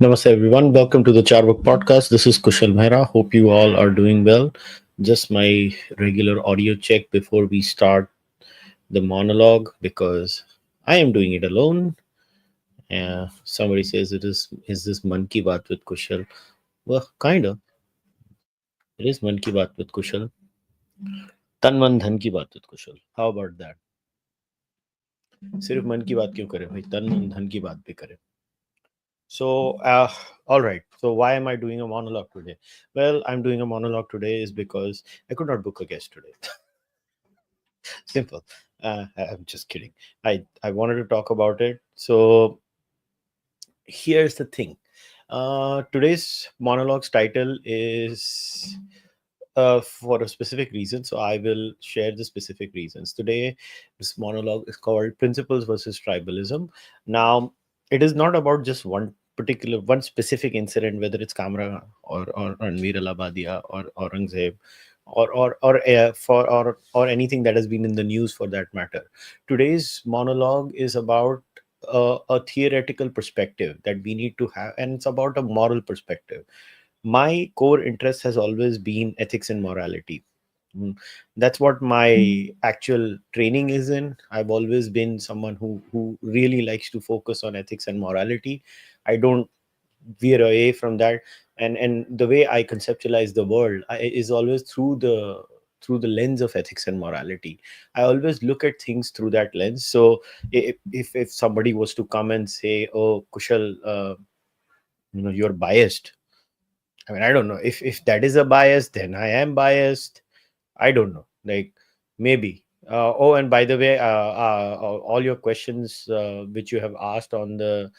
Namaste, everyone. Welcome to the Cārvāka podcast. This is Kushalmehra. Hope you all are doing well. Just my regular audio check before we start the monologue because I am doing it alone. Somebody says is this Man Ki Baat with Kushal? Well, kind of. It is Man Ki Baat with Kushal. Tan Man Dhan Ki Baat with Kushal. How about that? सिर्फ मन की बात क्यों करें भाई, तन मन धन की बात भी करें. So, all right. So, why am I doing a monologue today? Well, I'm doing a monologue today is because I could not book a guest today. Simple. I'm just kidding. I wanted to talk about it. So, here's the thing. Today's monologue's title is for a specific reason. So, I will share the specific reasons. Today, this monologue is called Principles versus Tribalism. Now, it is not about just one specific incident, whether it's Kamra or Ranveer Alabadia or Aurangzeb or anything that has been in the news for that matter. Today's monologue is about a theoretical perspective that we need to have, and it's about a moral perspective. My core interest has always been ethics and morality. That's what my actual training is in. I've always been someone who really likes to focus on ethics and morality. I don't veer away from that, and the way I conceptualize the world is always through the lens of ethics and morality. I always look at things through that lens. So if somebody was to come and say, "Oh, Kushal, you're biased," I mean, I don't know if that is a bias, then I am biased. I don't know. Like, maybe. Oh, and by the way, all your questions which you have asked on the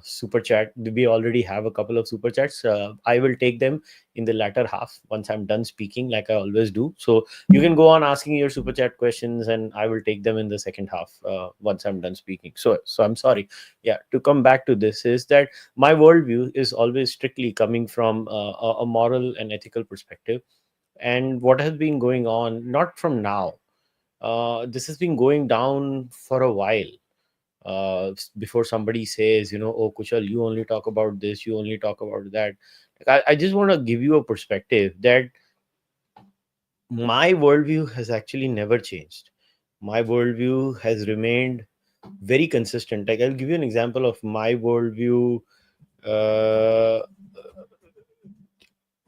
super chat, we already have a couple of super chats. I will take them in the latter half once I'm done speaking, like I always do. So you can go on asking your super chat questions, and I will take them in the second half once I'm done speaking. So I'm sorry. Yeah, to come back to this is that my worldview is always strictly coming from a moral and ethical perspective. And what has been going on, not from now, this has been going down for a while. Before somebody says, "Oh, Kushal, you only talk about this, you only talk about that." Like, I just want to give you a perspective that my worldview has actually never changed. My worldview has remained very consistent. Like, I'll give you an example of my worldview. uh,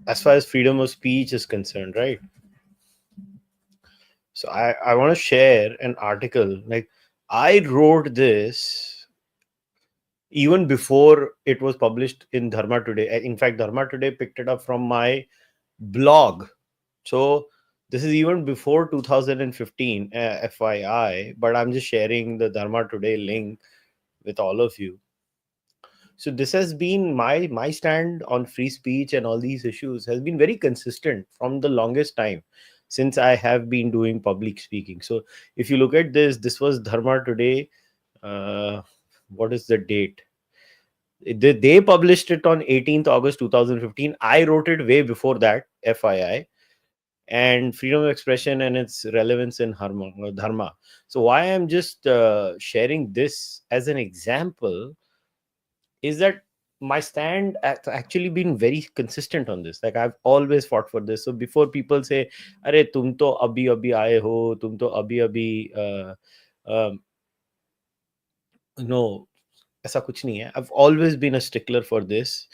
as far as freedom of speech is concerned, right? So I want to share an article. Like, I wrote this even before it was published in Dharma Today. In fact, Dharma Today picked it up from my blog. So this is even before 2015, FYI. But I'm just sharing the Dharma Today link with all of you. So this has been my stand on free speech and all these issues has been very consistent from the longest time since I have been doing public speaking. So if you look at this was Dharma Today. uh, what is the date? They published it on 18th August 2015. I wrote it way before that, FYI. And freedom of expression and its relevance in dharma. So why I'm just sharing this as an example is that my stand has actually been very consistent on this. Like, I've always fought for this. So before people say, "Arey, tum to abhi abhi aaye ho, tum to abhi abhi um, no, aisa kuch nahi hai." I've always been a stickler for this.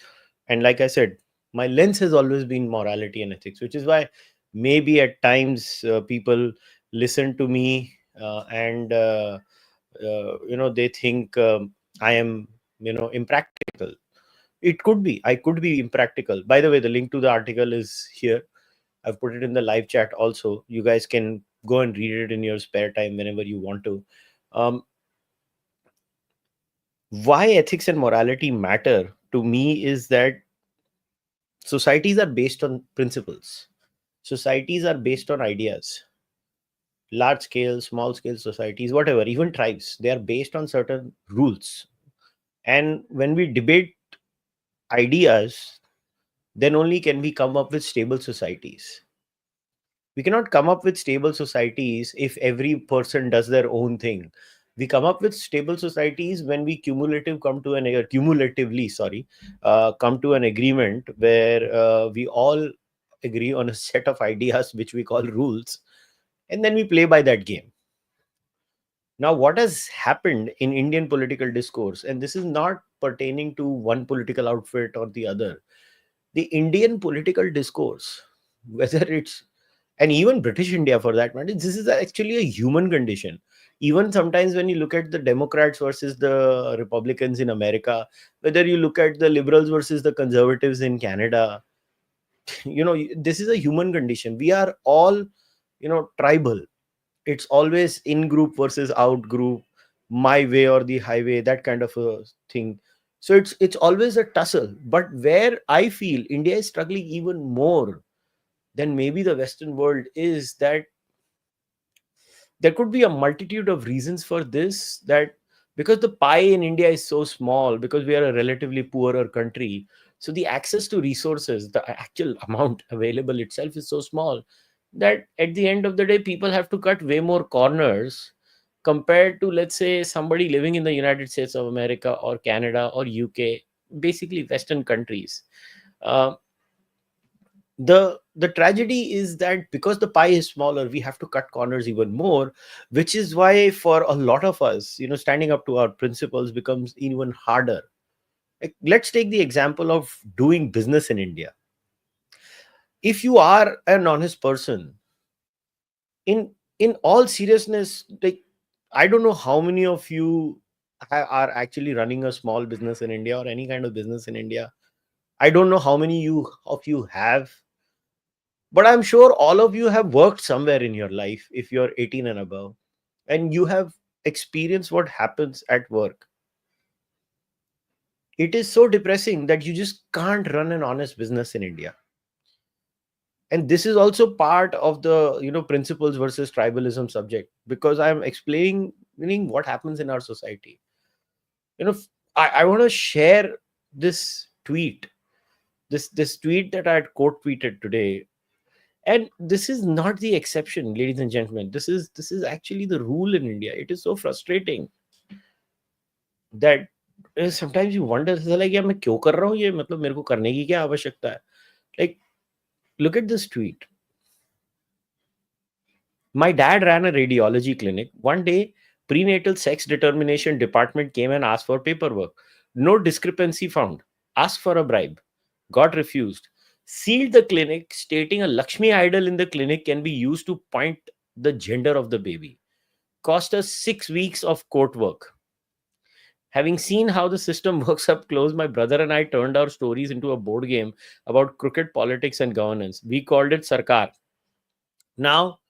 And like I said, my lens has always been morality and ethics, which is why maybe at times people listen to me and they think I am impractical. It could be. I could be impractical. By the way, the link to the article is here. I've put it in the live chat also. You guys can go and read it in your spare time whenever you want to. Um, why ethics and morality matter to me is that societies are based on principles. Societies are based on ideas. Large scale, small scale societies, whatever, even tribes, they are based on certain rules. And when we debate ideas, then only can we come up with stable societies. We cannot come up with stable societies if every person does their own thing. We come up with stable societies when we cumulatively, sorry, come to an agreement where we all agree on a set of ideas which we call rules, and then we play by that game. Now, what has happened in Indian political discourse, and this is not pertaining to one political outfit or the other, the Indian political discourse, whether it's, and even British India for that matter, this is actually a human condition. Even sometimes when you look at the Democrats versus the Republicans in America, whether you look at the liberals versus the conservatives in Canada, this is a human condition. We are all, tribal. It's always in group versus out group, my way or the highway, that kind of a thing. So it's always a tussle. But where I feel India is struggling even more than maybe the Western world is that there could be a multitude of reasons for this, that because the pie in India is so small, because we are a relatively poorer country, so the access to resources, the actual amount available itself is so small, that at the end of the day people have to cut way more corners compared to, let's say, somebody living in the United States of America or Canada or UK, basically Western countries. Uh, the tragedy is that because the pie is smaller, we have to cut corners even more, which is why for a lot of us, standing up to our principles becomes even harder. Like, let's take the example of doing business in India. If you are an honest person, in all seriousness, like, I don't know how many of you are actually running a small business in India or any kind of business in India. I don't know how many of you have. But I'm sure all of you have worked somewhere in your life if you're 18 and above, and you have experienced what happens at work. It is so depressing that you just can't run an honest business in India. And this is also part of the principles versus tribalism subject, because I'm explaining what happens in our society. You know, I want to share this tweet, this tweet that I had quote tweeted today. And this is not the exception, ladies and gentlemen. This is actually the rule in India. It is so frustrating that sometimes you wonder, like, यार मैं क्यों कर रहा हूँ ये, मतलब मेरे को करने की क्या आवश्यकता है? Like, look at this tweet. My dad ran a radiology clinic. One day, prenatal sex determination department came and asked for paperwork. No discrepancy found. Asked for a bribe. Got refused. Sealed the clinic, stating a Lakshmi idol in the clinic can be used to point the gender of the baby. Cost us 6 weeks of court work. Having seen how the system works up close, my brother and I turned our stories into a board game about crooked politics and governance. We called it Sarkar. Now,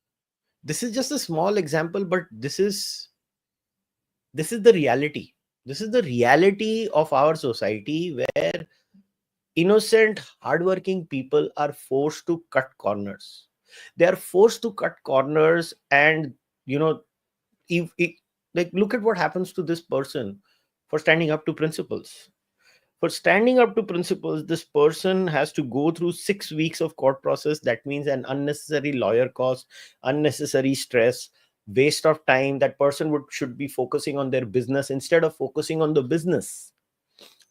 this is just a small example, but this is the reality. This is the reality of our society, where innocent, hardworking people are forced to cut corners. They are forced to cut corners, and you know, if like, look at what happens to this person for standing up to principles. For standing up to principles, this person has to go through 6 weeks of court process. That means an unnecessary lawyer cost, unnecessary stress, waste of time. That person should be focusing on their business instead of focusing on the business.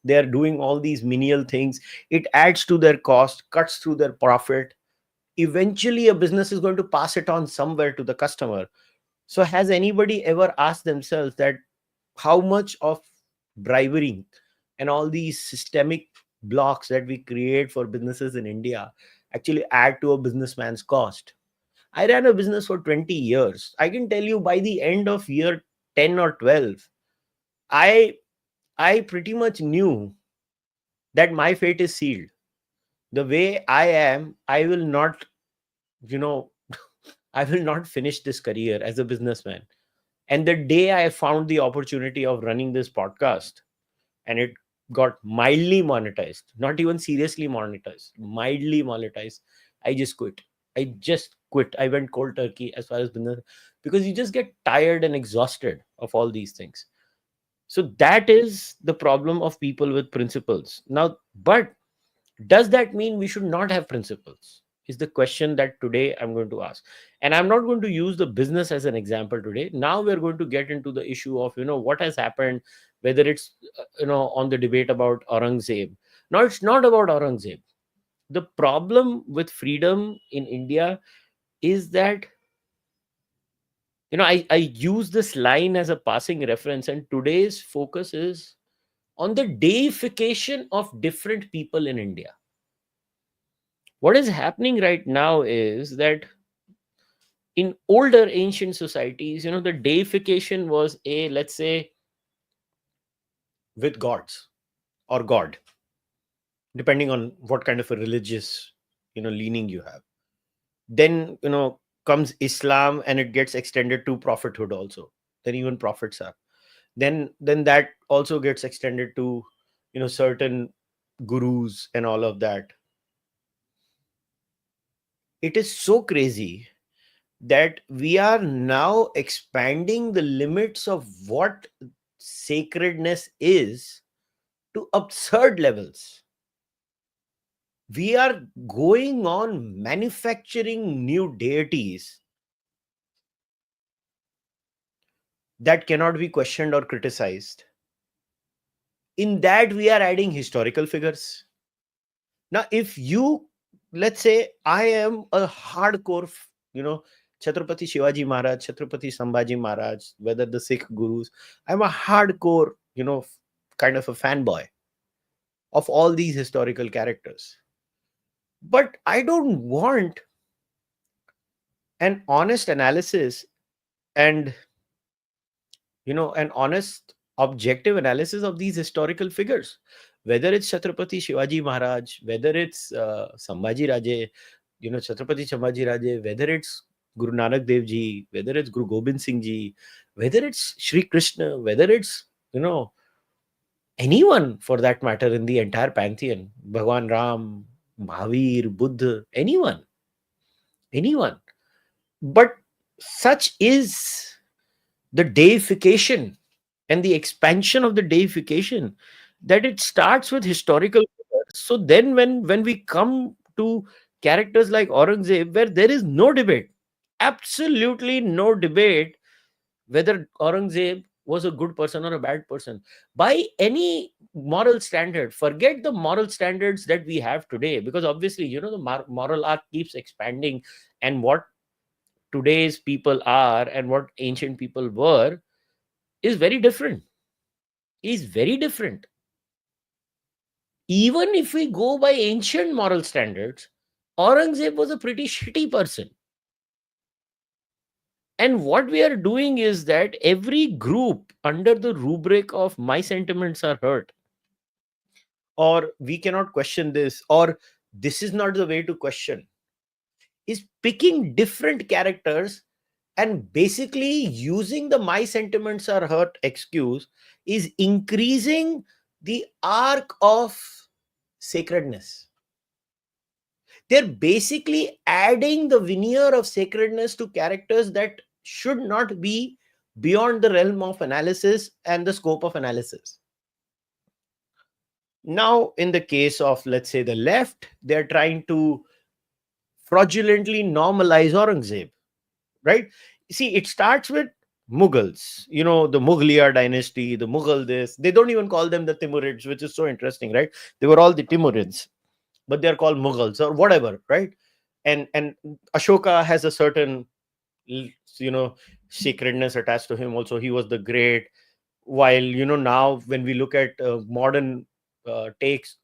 They are doing all these menial things. It adds to their cost, cuts through their profit. Eventually, a business is going to pass it on somewhere to the customer. So, has anybody ever asked themselves that how much of bribery and all these systemic blocks that we create for businesses in India actually add to a businessman's cost? I ran a business for 20 years. I can tell you, by the end of year 10 or 12, I I pretty much knew that my fate is sealed. The way I am, I will not, you know, I will not finish this career as a businessman. And the day I found the opportunity of running this podcast, and it got mildly monetized, not even seriously monetized, mildly monetized, I just quit. I just quit. I went cold turkey as far as business, because you just get tired and exhausted of all these things. So that is the problem of people with principles. Now, but does that mean we should not have principles? is the question that today I'm going to ask. And I'm not going to use the business as an example today. Now we're going to get into the issue of, what has happened, whether it's, on the debate about Aurangzeb. Now, it's not about Aurangzeb. The problem with freedom in India is that, I use this line as a passing reference, and today's focus is on the deification of different people in India. What is happening right now is that in older ancient societies, the deification was let's say, with gods or God, depending on what kind of a religious, leaning you have. Then, comes Islam, and it gets extended to prophethood also. Then even prophets are. Then that also gets extended to, certain gurus and all of that. It is so crazy that we are now expanding the limits of what sacredness is to absurd levels. We are going on manufacturing new deities that cannot be questioned or criticized. In that, we are adding historical figures. Now, if you, let's say, I am a hardcore, Chhatrapati Shivaji Maharaj, Chhatrapati Sambhaji Maharaj, whether the Sikh gurus, I'm a hardcore, kind of a fanboy of all these historical characters. But I don't want an honest analysis and, an honest, objective analysis of these historical figures. Whether it's Chhatrapati Shivaji Maharaj, whether it's Sambhaji Raje, Chhatrapati Sambhaji Raje, whether it's Guru Nanak Dev Ji, whether it's Guru Gobind Singh Ji, whether it's Sri Krishna, whether it's, anyone for that matter in the entire pantheon, Bhagwan Ram, Mahavir, Buddha, anyone. But such is the deification and the expansion of the deification that it starts with historical figures. So then when we come to characters like Aurangzeb, where there is no debate, absolutely no debate, whether Aurangzeb was a good person or a bad person by any moral standard. Forget the moral standards that we have today, because obviously, the moral arc keeps expanding, and what today's people are and what ancient people were is very different. Even if we go by ancient moral standards, Aurangzeb was a pretty shitty person. And what we are doing is that every group under the rubric of my sentiments are hurt, or we cannot question this, or this is not the way to question, is picking different characters and basically using the my sentiments are hurt excuse, is increasing the arc of sacredness. They're basically adding the veneer of sacredness to characters that should not be beyond the realm of analysis and the scope of analysis. Now, in the case of, let's say, the left, they're trying to fraudulently normalize Aurangzeb, right? See, it starts with Mughals, the Mughaliya dynasty, the Mughal this. They don't even call them the Timurids, which is so interesting, right? They were all the Timurids, but they're called Mughals or whatever, right? And Ashoka has a certain, sacredness attached to him also. He was the great. While, now when we look at modern takes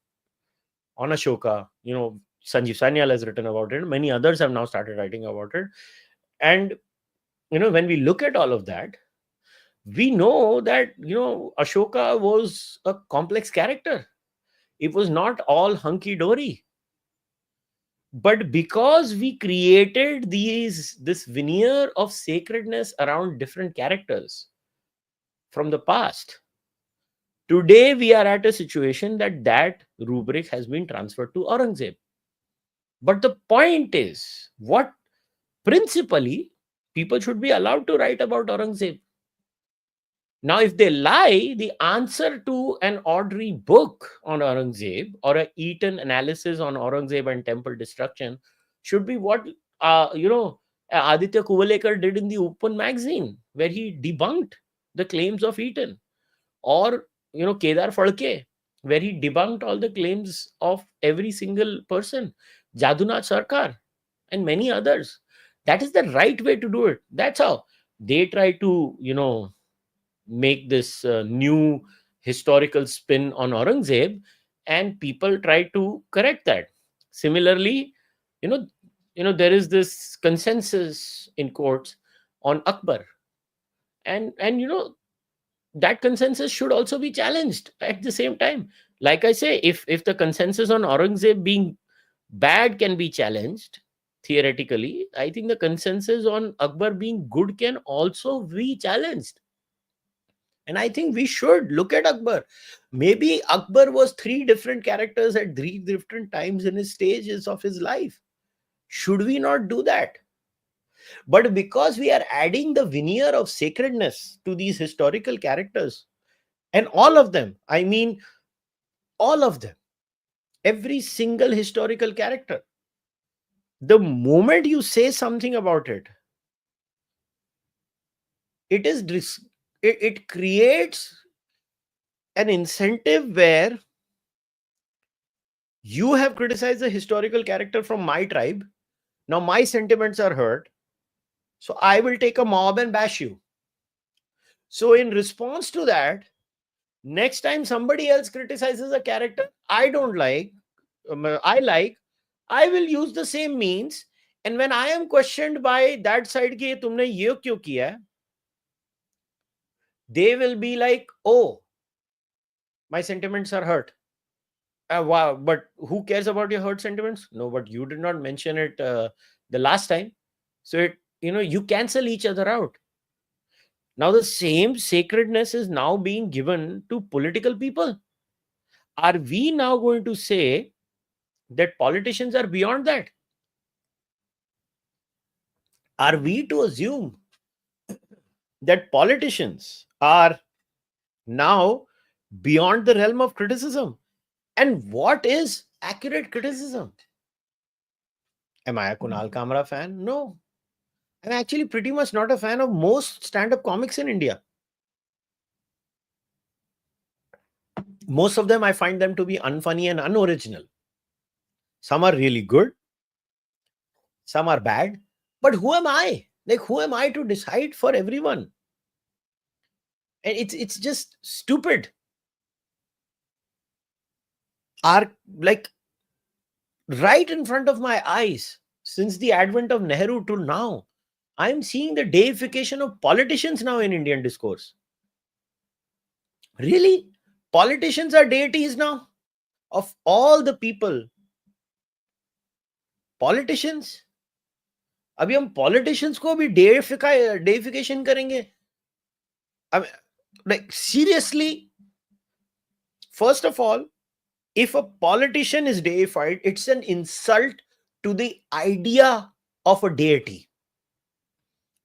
on Ashoka, Sanjeev Sanyal has written about it. Many others have now started writing about it. And, when we look at all of that, we know that, Ashoka was a complex character. It was not all hunky-dory. But because we created this veneer of sacredness around different characters from the past, today we are at a situation that rubric has been transferred to Aurangzeb. But the point is, what principally people should be allowed to write about Aurangzeb. Now, if they lie, the answer to an Audrey book on Aurangzeb or a Eaton analysis on Aurangzeb and temple destruction should be what Aditya Kuvalekar did in the Open magazine, where he debunked the claims of Eaton, or Kedar Phadke, where he debunked all the claims of every single person, Jadunath Sarkar, and many others. That is the right way to do it. That's how they try to make this new historical spin on Aurangzeb, and people try to correct that. Similarly, you know there is this consensus in courts on Akbar, and that consensus should also be challenged at the same time. Like I say, if the consensus on Aurangzeb being bad can be challenged theoretically, I think the consensus on Akbar being good can also be challenged. And I think we should look at Akbar. Maybe Akbar was three different characters at three different times in his stages of his life. Should we not do that? But because we are adding the veneer of sacredness to these historical characters, and all of them, I mean, all of them, every single historical character, the moment you say something about it, it creates an incentive where you have criticized the historical character from my tribe. Now my sentiments are hurt, so I will take a mob and bash you. So in response to that, next time somebody else criticizes a character I don't like, I will use the same means. And when I am questioned by that side ki tumne ye kyun kiya, they will be like, oh, my sentiments are hurt. Wow, but who cares about your hurt sentiments? No, but you did not mention it the last time. So you cancel each other out. Now the same sacredness is now being given to political people. Are we now going to say that politicians are beyond that? Are we to assume that politicians are now beyond the realm of criticism? And what is accurate criticism? Am I a Kunal Kamra fan? No. I'm actually pretty much not a fan of most stand-up comics in India. Most of them, I find them to be unfunny and unoriginal. Some are really good, some are bad. But who am I? Like, who am I to decide for everyone? And it's just stupid. Are like right in front of my eyes, since the advent of Nehru till now, I'm seeing the deification of politicians now in Indian discourse. Really? Politicians are deities now? Of all the people, politicians? अभी हम politicians को भी deification करेंगे? I mean, like, seriously? First of all, if a politician is deified, it's an insult to the idea of a deity,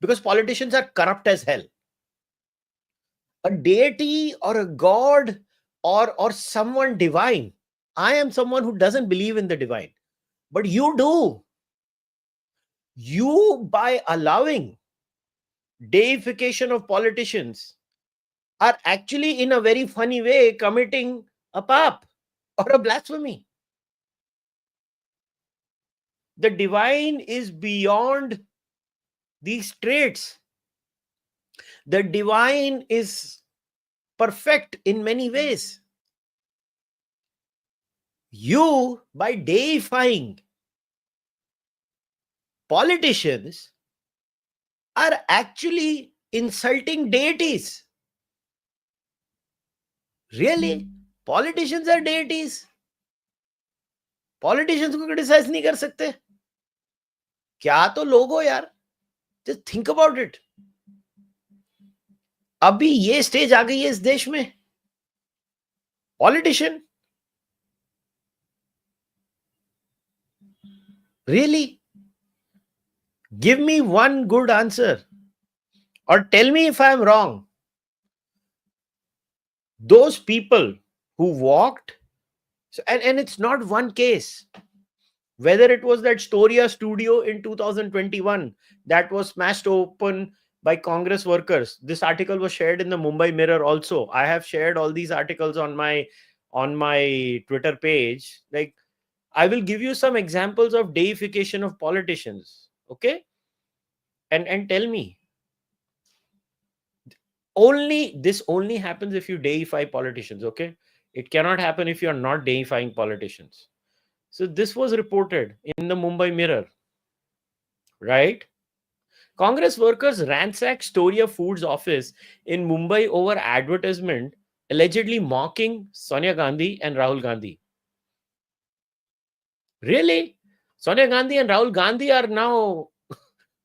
because politicians are corrupt as hell. A deity or a god or someone divine. I am someone who doesn't believe in the divine, but you do. You, by allowing deification of politicians, are actually in a very funny way committing a pap or a blasphemy. The divine is beyond these traits. The divine is perfect in many ways. You, by deifying politicians, are actually insulting deities. Really? Politicians are deities? Politicians को criticize नहीं कर सकते? क्या तो लोग हो यार? Just think about it. अभी ये स्टेज आ गई है इस देश में. Politician? Really? Give me one good answer, or tell me if I'm wrong. Those people who walked, and it's not one case. Whether it was that Storia studio in 2021 that was smashed open by Congress workers. This article was shared in the Mumbai Mirror also. I have shared all these articles on my Twitter page. Like, I will give you some examples of deification of politicians. Okay? And tell me, this only happens if you deify politicians. Okay? It cannot happen if you are not deifying politicians. So this was reported in the Mumbai Mirror, right? Congress workers ransacked Storia Foods office in Mumbai over advertisement allegedly mocking Sonia Gandhi and Rahul Gandhi. Really? Sonia Gandhi and Rahul Gandhi are now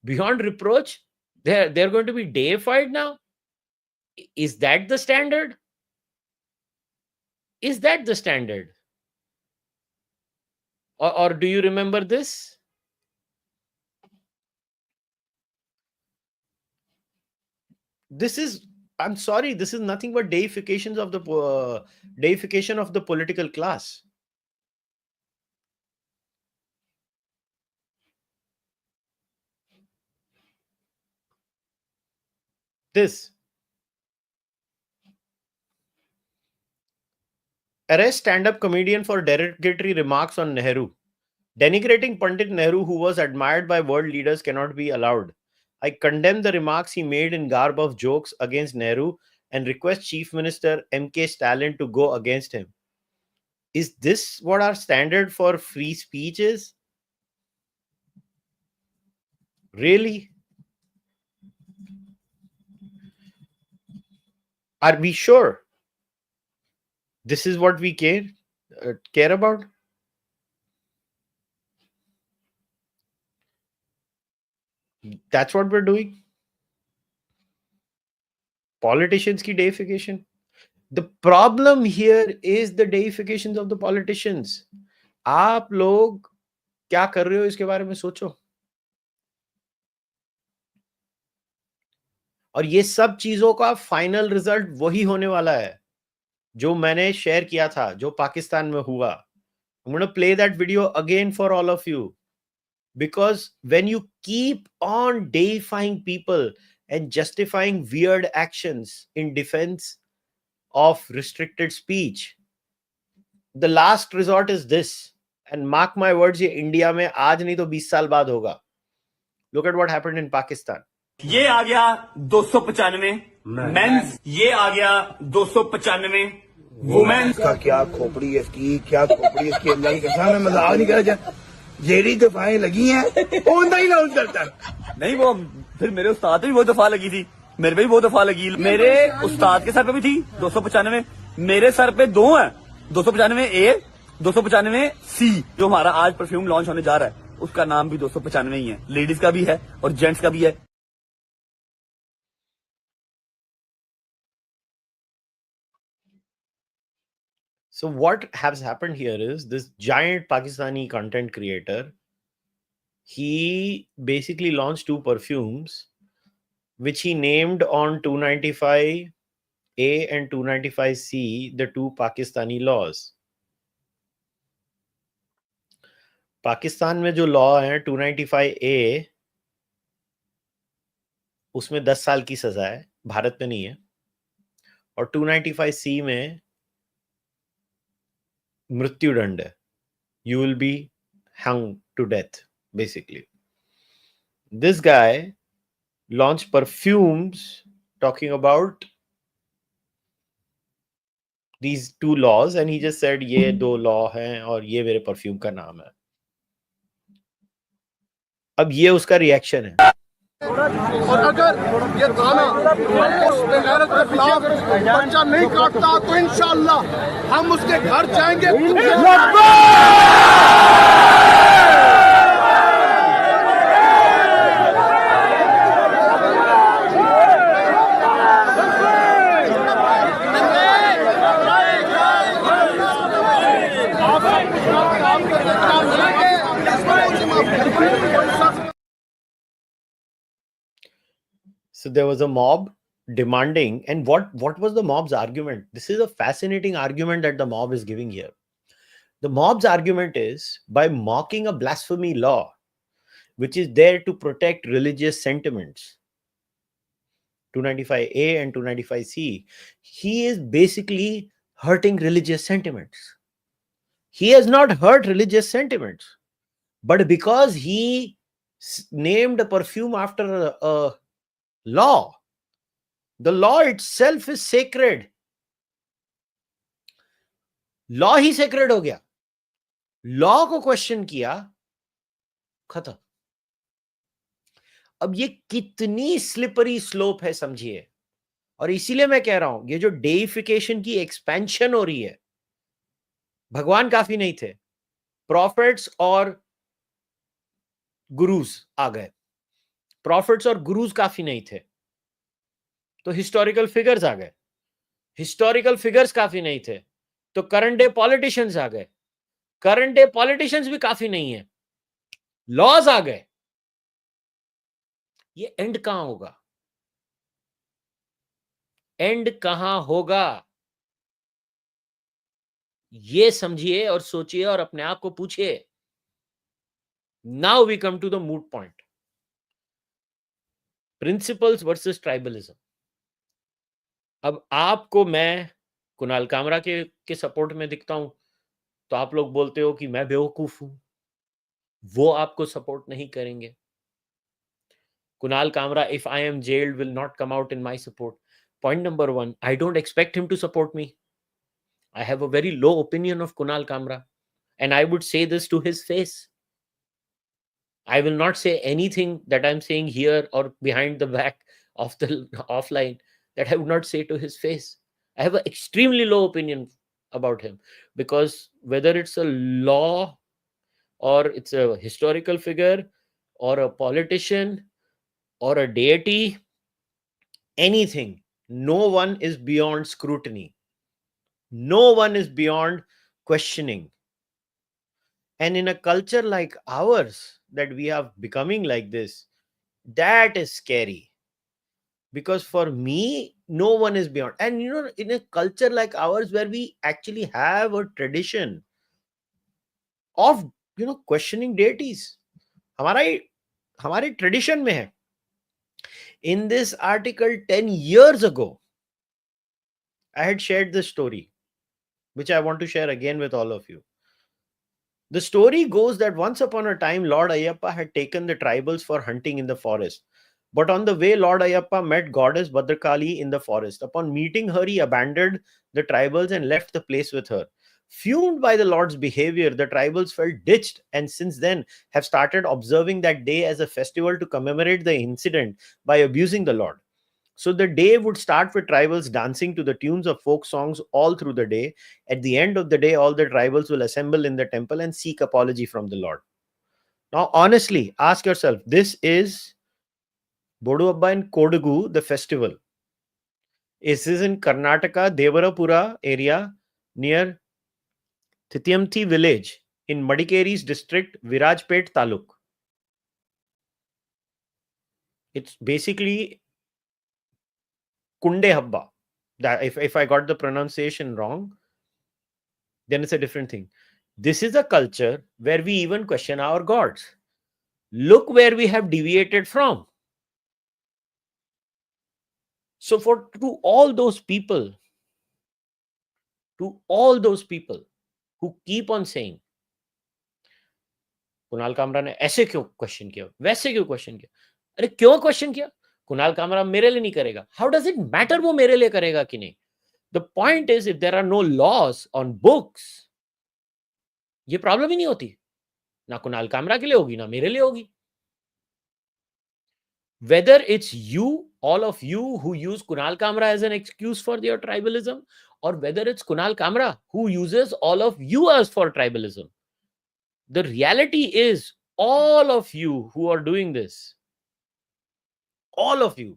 beyond reproach? They're going to be deified now? Is that the standard? Is that the standard? Or do you remember this? This is, I'm sorry, this is nothing but deification of the political class. This arrest stand-up comedian for derogatory remarks on Nehru. Denigrating Pandit Nehru, who was admired by world leaders, cannot be allowed. I condemn the remarks he made in garb of jokes against Nehru and request Chief Minister M.K. Stalin to go against him. Is this what our standard for free speech is? Really? Are we sure this is what we care about? That's what we're doing? Politicians ki deification? The problem here is the deifications of the politicians. आप लोग क्या कर रहे हो इसके बारे में सोचो. और ये सब चीजों का फाइनल रिजल्ट वही होने वाला है जो मैंने शेयर किया था, जो पाकिस्तान में हुआ. I'm going to play that video again for all of you, because when you keep on deifying people and justifying weird actions in defense of restricted speech, the last resort is this. And mark my words, ये India में आज नहीं तो 20 साल बाद होगा. Look at what happened in Pakistan. ये आ गया 295 मेंस, ये आ गया 295 वुमेन्स. का क्या खोपड़ी है इसकी, क्या खोपड़ी इसकी, अल्लाह की कसम मैं मजाक नहीं कर रहा. जेडी दफाएं लगी हैं ओंदा ही लाउंज करता है. नहीं, वो फिर मेरे उस्ताद पे भी वो दफा लगी थी, मेरे पे भी वो दफा लगी. मेरे उस्ताद के सर पे भी थी 295, मेरे सर पे दो है, 295 ए, 295 सी. जो हमारा आज परफ्यूम लॉन्च होने जा रहा है उसका नाम भी 295 ही है. लेडीज का भी है और जेंट्स का भी है. So what has happened here is this giant Pakistani content creator, he basically launched two perfumes which he named on 295A and 295C, the two Pakistani laws. Pakistan में जो लॉ है 295A, उसमें 10 साल की सजा है, भारत में नहीं है. और 295C में मृत्युदंड है. You will be hung to death, basically. This guy launched perfumes talking about these two laws and he just said ये दो लॉ हैं और ये मेरे परफ्यूम का नाम है. अब ये उसका रिएक्शन है. और अगर ये थाना उस बेगैरत के खिलाफ पर्चा नहीं काटता तो इंशाअल्लाह हम उसके घर जाएंगे. So there was a mob demanding, and what was the mob's argument? This is a fascinating argument that the mob is giving here. The mob's argument is by mocking a blasphemy law, which is there to protect religious sentiments, 295A and 295C, he is basically hurting religious sentiments. He has not hurt religious sentiments, but because he named a perfume after a law, the law itself is sacred. Law he sacred हो गया, law को question किया, खत्म. अब ये कितनी slippery slope है समझिए. और इसीलिए मैं कह रहा हूं ये जो डेइफिकेशन की एक्सपेंशन हो रही है, भगवान काफी नहीं थे, प्रॉफिट्स और गुरुज आ गए. प्रॉफिट्स और गुरुज काफी नहीं थे तो हिस्टोरिकल फिगर्स आ गए. हिस्टोरिकल फिगर्स काफी नहीं थे तो करंट डे पॉलिटिशियंस आ गए. करंट डे पॉलिटिशियंस भी काफी नहीं है, लॉज आ गए. ये एंड कहां होगा? एंड कहां होगा? ये समझिए और सोचिए और अपने आप को पूछिए. Now we come to the moot point, principles versus tribalism. अब आपको मैं कुणाल कामरा के सपोर्ट में दिखता हूं तो आप लोग बोलते हो कि मैं बेवकूफ हूं, वो आपको सपोर्ट नहीं करेंगे. Kunal Kamra, if I am jailed, will not come out in my support. Point number one, I don't expect him to support me. I have a very low opinion of Kunal Kamra, and I would say this to his face. I will not say anything that I'm saying here or behind the back of the offline that I would not say to his face. I have an extremely low opinion about him because whether it's a law or it's a historical figure or a politician or a deity, anything, no one is beyond scrutiny. No one is beyond questioning. And in a culture like ours, that we are becoming like this, that is scary. Because for me, no one is beyond. And you know, in a culture like ours, where we actually have a tradition of, you know, questioning deities, हमारे tradition में है. In this article 10 years ago, I had shared this story, which I want to share again with all of you. The story goes that once upon a time, Lord Ayyappa had taken the tribals for hunting in the forest. But on the way, Lord Ayyappa met goddess Bhadrakali in the forest. Upon meeting her, he abandoned the tribals and left the place with her. Fumed by the Lord's behavior, the tribals felt ditched and since then have started observing that day as a festival to commemorate the incident by abusing the Lord. So the day would start with tribals dancing to the tunes of folk songs all through the day. At the end of the day, all the tribals will assemble in the temple and seek apology from the Lord. Now, honestly, ask yourself, this is Bodu Abba in Kodagu, the festival. This is in Karnataka, Devarapura area near Thithyamthi village in Madikeri's district, Virajpet Taluk. It's basically Kunde Habba. That if I got the pronunciation wrong, then it's a different thing. This is a culture where we even question our gods. Look where we have deviated from. So to all those people who keep on saying, Kunal Kamra ने ऐसे क्यों question किया, वैसे क्यों question किया, अरे क्यों question किया? कुणाल कामरा मेरे लिए नहीं करेगा. हाउ डज इट मैटर वो मेरे लिए करेगा कि नहीं? The point is if there are no laws on books, ये प्रॉब्लम ही नहीं होती. ना कुणाल कामरा के लिए होगी, ना मेरे लिए होगी. Whether it's you, all of you who use Kunal Kamra as an excuse for your tribalism, or whether it's Kunal Kamra who uses all of you as for tribalism, the reality is all of you who are doing this, all of you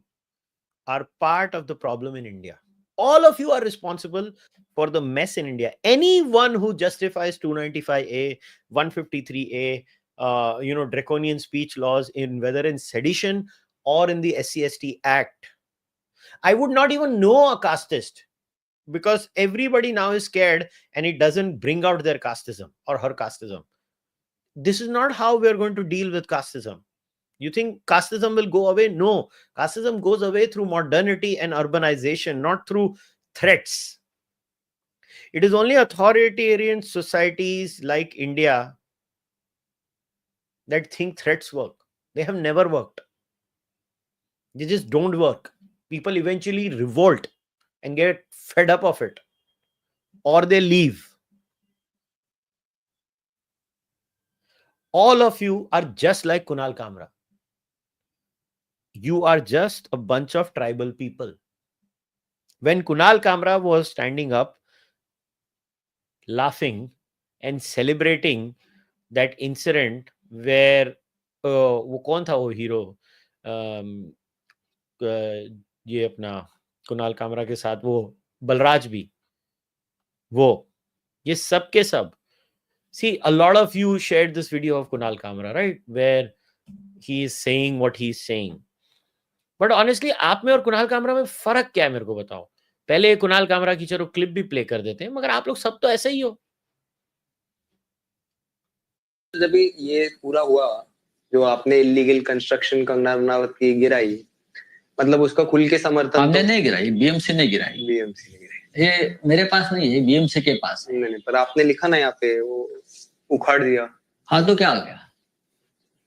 are part of the problem in India. All of you are responsible for the mess in India. Anyone who justifies 295A, 153A, draconian speech laws in whether in sedition or in the SC/ST Act. I would not even know a casteist because everybody now is scared and it doesn't bring out their casteism or her casteism. This is not how we are going to deal with casteism. You think casteism will go away? No, casteism goes away through modernity and urbanization, not through threats. It is only authoritarian societies like India that think threats work. They have never worked. They just don't work. People eventually revolt and get fed up of it, or they leave. All of you are just like Kunal Kamra. You are just a bunch of tribal people. When Kunal Kamra was standing up, laughing and celebrating that incident where वो कौन था वो hero, ये अपना कुणाल कामरा के साथ वो बलराज भी, वो ये सब के सब. See, a lot of you shared this video of Kunal Kamra, right? Where he is saying what he is saying. But honestly, आप में और कुणाल कामरा में फर्क क्या है मेरे को बताओ. पहले कुणाल कामरा की चलो क्लिप भी प्ले कर देते हैं, मगर आप लोग सब तो ऐसे ही हो. जब ये पूरा हुआ, जो आपने इलीगल कंस्ट्रक्शन कंगना रनावत की गिराई, मतलब उसका खुल के समर्थन हमने नहीं गिराई, बीएमसी ने गिराई. बीएमसी ने गिराई. ये मेरे पास नहीं है, बीएमसी के पास है. नहीं, पर आपने लिखा ना यहाँ पे वो उखाड़ दिया. हाँ तो क्या हो गया?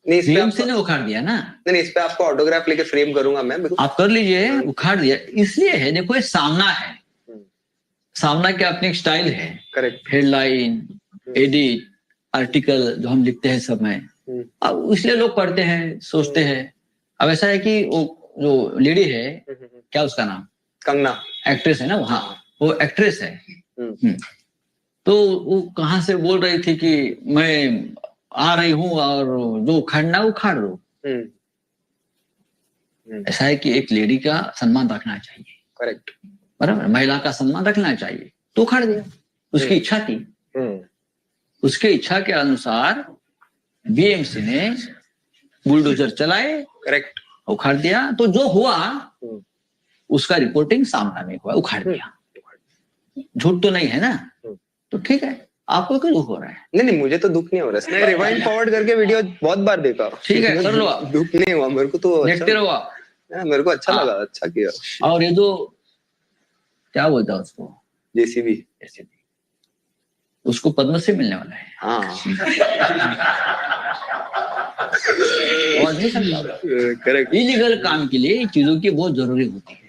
नहीं, बीएमसी ने उखाड़ दिया ना. नहीं, इस पे आपको ऑटोग्राफ लेके फ्रेम करूंगा मैं. आप कर लीजिए. उखाड़ दिया इसलिए है, देखो ये सामना है, सामना की अपनी स्टाइल है. करेक्ट. हेडलाइन, एडिट, आर्टिकल जो हम लिखते हैं सब में, अब इसलिए लोग पढ़ते हैं, सोचते हैं. अब ऐसा है कि वो जो लेडी है, क्या उसका नाम, कंगना, एक्ट्रेस है ना. हाँ, वो एक्ट्रेस है. तो वो कहाँ से बोल रही थी कि मैं आ रही हूँ और जो उखाड़ना उखाड़ दो. ऐसा है कि एक लेडी का सम्मान रखना चाहिए. करेक्ट. बराबर, महिला का सम्मान रखना चाहिए. तो उखाड़ दिया, उसकी इच्छा थी. उसके इच्छा के अनुसार बीएमसी ने बुलडोजर चलाए. करेक्ट. उखाड़ दिया. तो जो हुआ उसका रिपोर्टिंग सामना में हुआ, उखाड़ दिया. झूठ तो नहीं है ना. तो ठीक है, आपको क्यों दुख हो रहा है? नहीं, मुझे तो दुख नहीं हो रहा है. मैं रिवाइंड फॉरवर्ड करके वीडियो बहुत बार देखा. ठीक है, कर लो आप. दुख नहीं हुआ मेरे को. तो देखते रहो आप. मेरे को अच्छा लगा. अच्छा किया. और ये जो क्या बोलता है उसको, जेसीबी, उसको पद्मश्री मिलने वाला है. हाँ. करेक्ट. इलीगल काम के लिए चीजों की बहुत जरूरी होती है.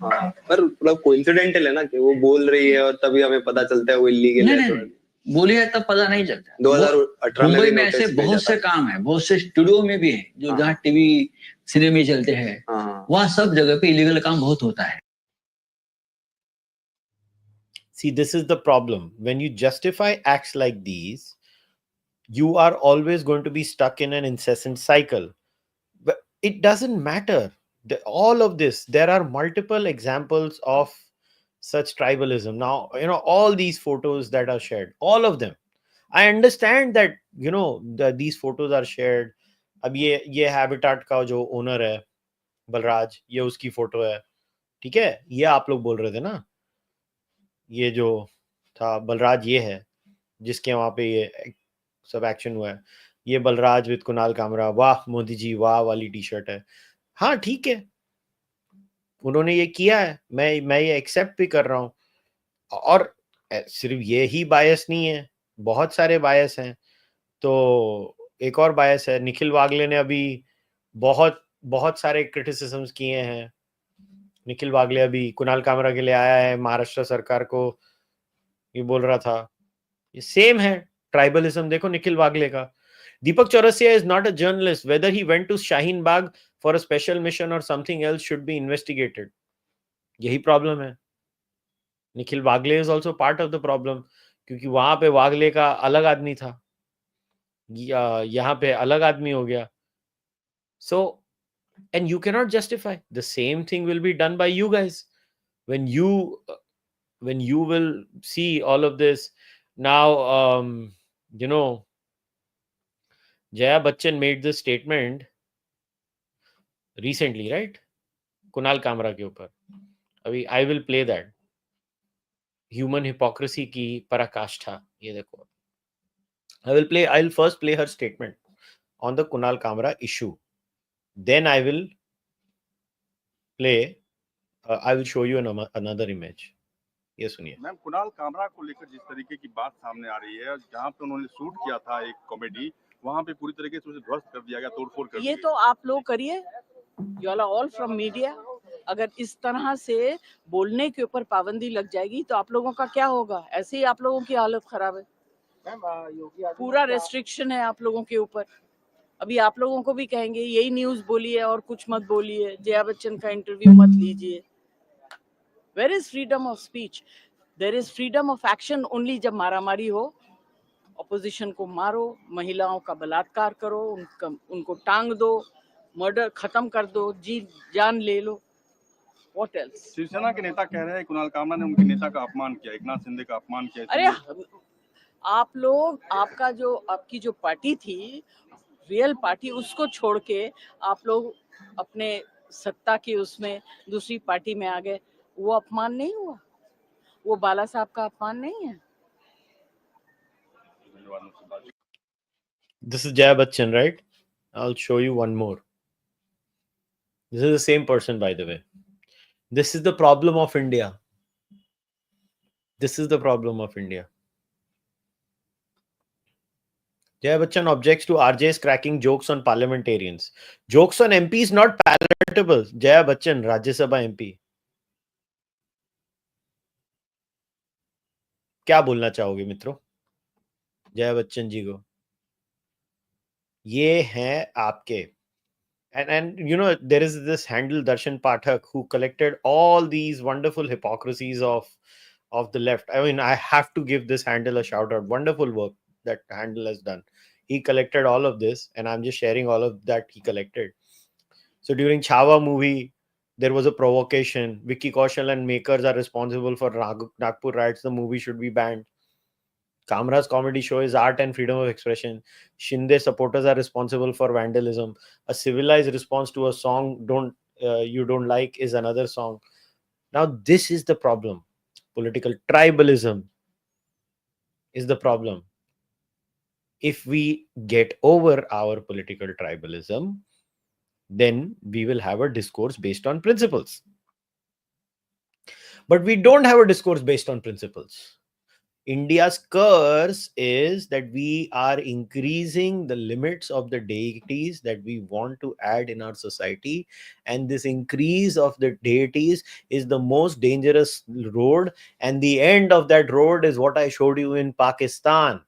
हाँ, पर मतलब कोइंसिडेंटल है ना कि वो बोल रही है और तभी हमें पता चलता है वो इलीगल है. बोली है तब पता नहीं चलता. 2018 मुंबई में ऐसे बहुत से काम है, बहुत से स्टूडियो में भी है जो जहाँ टीवी सिनेमे चलते हैं, वहाँ सब जगह पे इलीगल काम बहुत होता है. See, this is the problem. When you justify acts like these, you are always going to be stuck in an incessant cycle. But it doesn't matter. All of this, there are multiple examples of such tribalism. Now, all these photos that are shared, all of them. I understand that, these photos are shared. अब ये habitat का जो owner है बलराज, ये उसकी photo है. ठीक है, ये आप लोग बोल रहे थे ना, ये जो था बलराज ये है जिसके वहां पे ये सब एक्शन हुआ है. ये बलराज विद कुणाल कामरा, वाह मोदी जी वाह वाली टी शर्ट है. हाँ ठीक है, उन्होंने ये किया है, मैं ये एक्सेप्ट भी कर रहा हूँ. और सिर्फ ये ही बायस नहीं है, बहुत सारे बायस हैं. तो एक और बायस है, निखिल वागले ने अभी बहुत सारे क्रिटिसिजम्स किए हैं. निखिल वागले अभी कुणाल कामरा के लिए आया है, महाराष्ट्र सरकार को ये बोल रहा था. ये सेम है ट्राइबलिज्म. देखो निखिल वागले का. Deepak Chaurasia is not a journalist. Whether he went to Shaheen Bagh for a special mission or something else should be investigated. यही प्रॉब्लम है. निखिल वागले is also part of the problem, क्योंकि वहां पे वागले का अलग आदमी था, यहाँ पे अलग आदमी हो गया. So, and you cannot justify. The same thing will be done by you guys when you will see all of this. Now, Jaya Bachchan made this statement recently, right? Kunal Kamra के ऊपर. अभी I will play that. Human hypocrisy की पराकाष्ठा। ये देखो, I'll first play her statement on the Kunal Kamra issue. Then I will play, I will show you another image. ये सुनिए। Ma'am, Kunal Kamra को लेकर जिस तरीके की बात सामने आ रही है, जहाँ पे उन्होंने शूट किया था एक कॉमेडी, वहाँ पे पूरी तरीके से उसे ध्वस्त कर दिया गया, तोड़फोड़ कर दी ये गई। तो आप लोग करिए, you are all from media. अगर इस तरह से बोलने के ऊपर पाबंदी लग जाएगी तो आप लोगों का क्या होगा? ऐसे ही आप लोगों की हालत खराब है। पूरा रेस्ट्रिक्शन है आप लोगों के ऊपर। अभी आप लोगों को भी कहेंगे यही न्यूज बोलिए और कुछ मत बोलिए, जया बच्चन का इंटरव्यू मत लीजिए। Where is freedom of speech? There is freedom of action only जब मारामारी हो, ऑपोजिशन को मारो, महिलाओं का बलात्कार करो, उनको टांग दो, मर्डर खत्म कर दो, जी जान ले लो। What else? शिवसेना के नेता कह रहे हैं कुणाल कामरा ने उनके नेता का अपमान किया, एकनाथ शिंदे का अपमान किया। अरे आप लोग, आपकी जो पार्टी थी, रियल पार्टी, उसको छोड़ के आप लोग अपने सत्ता की उसमें दूसरी पार्टी में आ गए। वो अपमान नहीं हुआ? वो बाला साहब का अपमान नहीं है? This is Jaya Bachchan, right? I'll show you one more. This is the same person, by the way. This is the problem of India. This is the problem of India. Jaya Bachchan objects to RJ's cracking jokes on parliamentarians. Jokes on MPs not palatable. Jaya Bachchan, Rajya Sabha MP. क्या बोलना चाहोगे मित्रों जया बच्चन जी को? ये हैं आपके, and you know, there is this handle Darshan Pathak who collected all these wonderful hypocrisies of the left. I mean, I have to give this handle a shout out. Wonderful work that handle has done. He collected all of this, and I'm just sharing all of that he collected. So during Chhawa movie, there was a provocation. Vicky Kaushal and makers are responsible for Nagpur riots. The movie should be banned. Kamra's comedy show is art and freedom of expression. Shinde supporters are responsible for vandalism. A civilized response to a song you don't like is another song. Now this is the problem. Political tribalism is the problem. If we get over our political tribalism, then we will have a discourse based on principles. But we don't have a discourse based on principles. India's curse is that we are increasing the limits of the deities that we want to add in our society, and this increase of the deities is the most dangerous road, and the end of that road is what I showed you in Pakistan.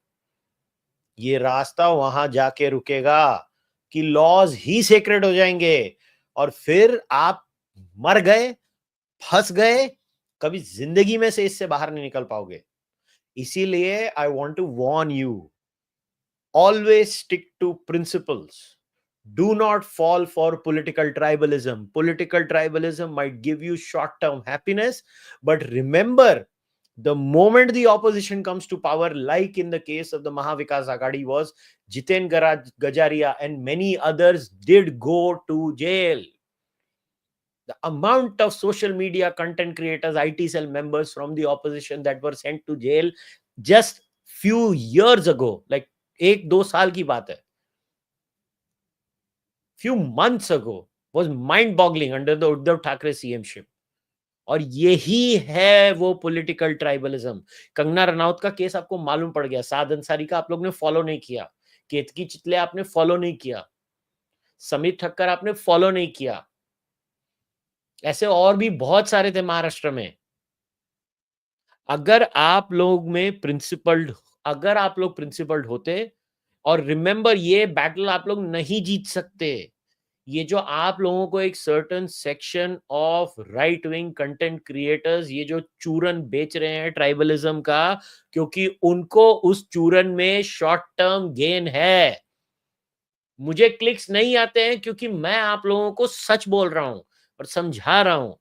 ये रास्ता वहां जाके रुकेगा कि laws ही secret हो जाएंगे और फिर आप मर गए, फंस गए, कभी जिंदगी में से इससे बाहर नहीं निकल पाओगे। इसीलिए I want to warn you, always stick to principles. Do not fall for political tribalism. Political tribalism might give you short-term happiness, but remember, the moment the opposition comes to power, like in the case of the Mahavikas Aghadi, was Jiten Gajaria and many others did go to jail. The amount of social media content creators, IT cell members from the opposition that were sent to jail just few years ago, like 1-2 साल की बात है, few months ago, was mind-boggling under the Uddhav Thackeray CM-ship. और यही है वो political tribalism. Kangana Ranaut का case आपको मालूम पड़ गया, साद अंसारी का आप लोग ने फॉलो नहीं किया, केतकी चितले आपने फॉलो नहीं किया, समित ठक्कर आपने फॉलो नहीं किया, ऐसे और भी बहुत सारे थे महाराष्ट्र में. अगर आप लोग प्रिंसिपल्ड होते, और रिमेंबर ये बैटल आप लोग नहीं जीत सकते. ये जो आप लोगों को एक certain section of right wing content creators ये जो चूरन बेच रहे हैं ट्राइबलिज्म का, क्योंकि उनको उस चूरन में शॉर्ट टर्म गेन है. मुझे क्लिक्स नहीं आते हैं क्योंकि मैं आप लोगों को सच बोल रहा हूं और समझा रहा हूं.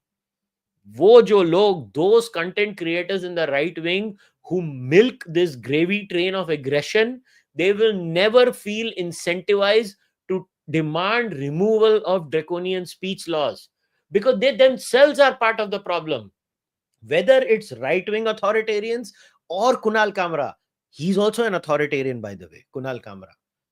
वो जो लोग, those content creators in the right wing who milk this gravy train of aggression, they will never feel incentivized to demand removal of draconian speech laws, because they themselves are part of the problem. Whether it's right-wing authoritarians or Kunal Kamra. He's also an authoritarian, by the way, Kunal Kamra.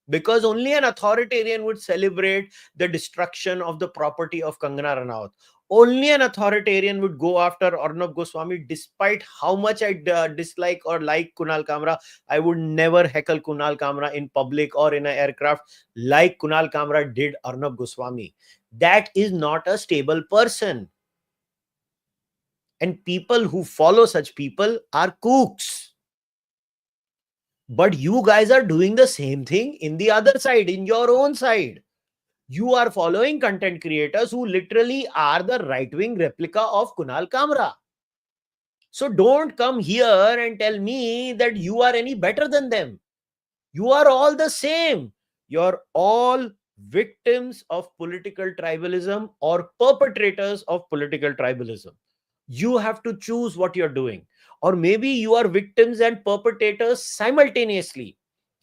Because only an authoritarian would celebrate the destruction of the property of Kangana Ranaut. Only an authoritarian would go after Arnab Goswami, despite how much I dislike or like Kunal Kamra. I would never heckle Kunal Kamra in public or in an aircraft like Kunal Kamra did Arnab Goswami. That is not a stable person. And people who follow such people are kooks. But you guys are doing the same thing in the other side, in your own side. You are following content creators who literally are the right-wing replica of Kunal Kamra. So don't come here and tell me that you are any better than them. You are all the same. You're all victims of political tribalism or perpetrators of political tribalism. You have to choose what you're doing. Or maybe you are victims and perpetrators simultaneously.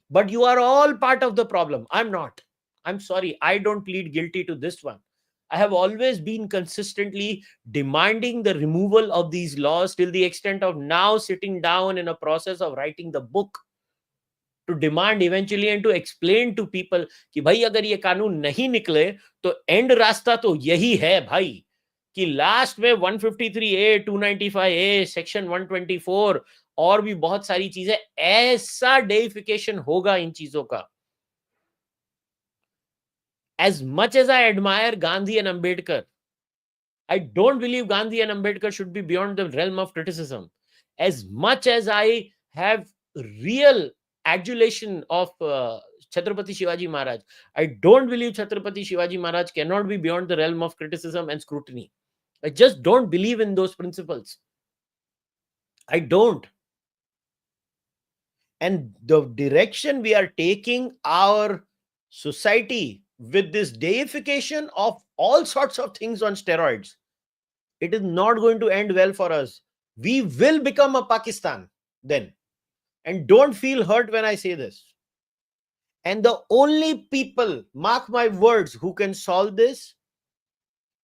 But you are all part of the problem. I'm not. I'm sorry. I don't plead guilty to this one. I have always been consistently demanding the removal of these laws till the extent of now sitting down in a process of writing the book to demand eventually and to explain to people कि भाई अगर ये कानून नहीं निकले तो and रास्ता तो यही है भाई कि लास्ट में 153A 295A सेक्शन 124 और भी बहुत सारी चीजें ऐसा डेइफिकेशन होगा इन चीजों का. As much as I admire Gandhi and Ambedkar, I don't believe Gandhi and Ambedkar should be beyond the realm of criticism. As much as I have real adulation of Chhatrapati Shivaji Maharaj, I don't believe Chhatrapati Shivaji Maharaj cannot be beyond the realm of criticism and scrutiny. I just don't believe in those principles. I don't. And the direction we are taking our society with this deification of all sorts of things on steroids, it is not going to end well for us. We will become a Pakistan then. And don't feel hurt when I say this. And the only people, mark my words, who can solve this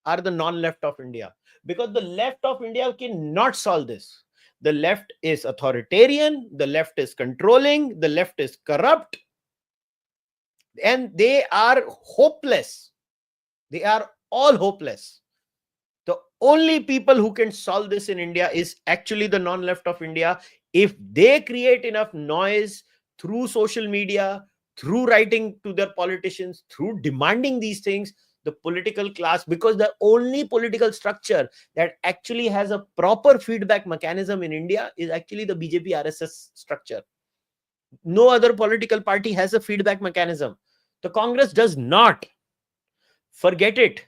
are the non-left of India. Because the left of India cannot solve this. The left is authoritarian, the left is controlling, the left is corrupt, and they are hopeless. They are all hopeless. The only people who can solve this in India is actually the non-left of India. If they create enough noise through social media, through writing to their politicians, through demanding these things, the political class, because the only political structure that actually has a proper feedback mechanism in India is actually the BJP RSS structure. No other political party has a feedback mechanism. The Congress does not. Forget it.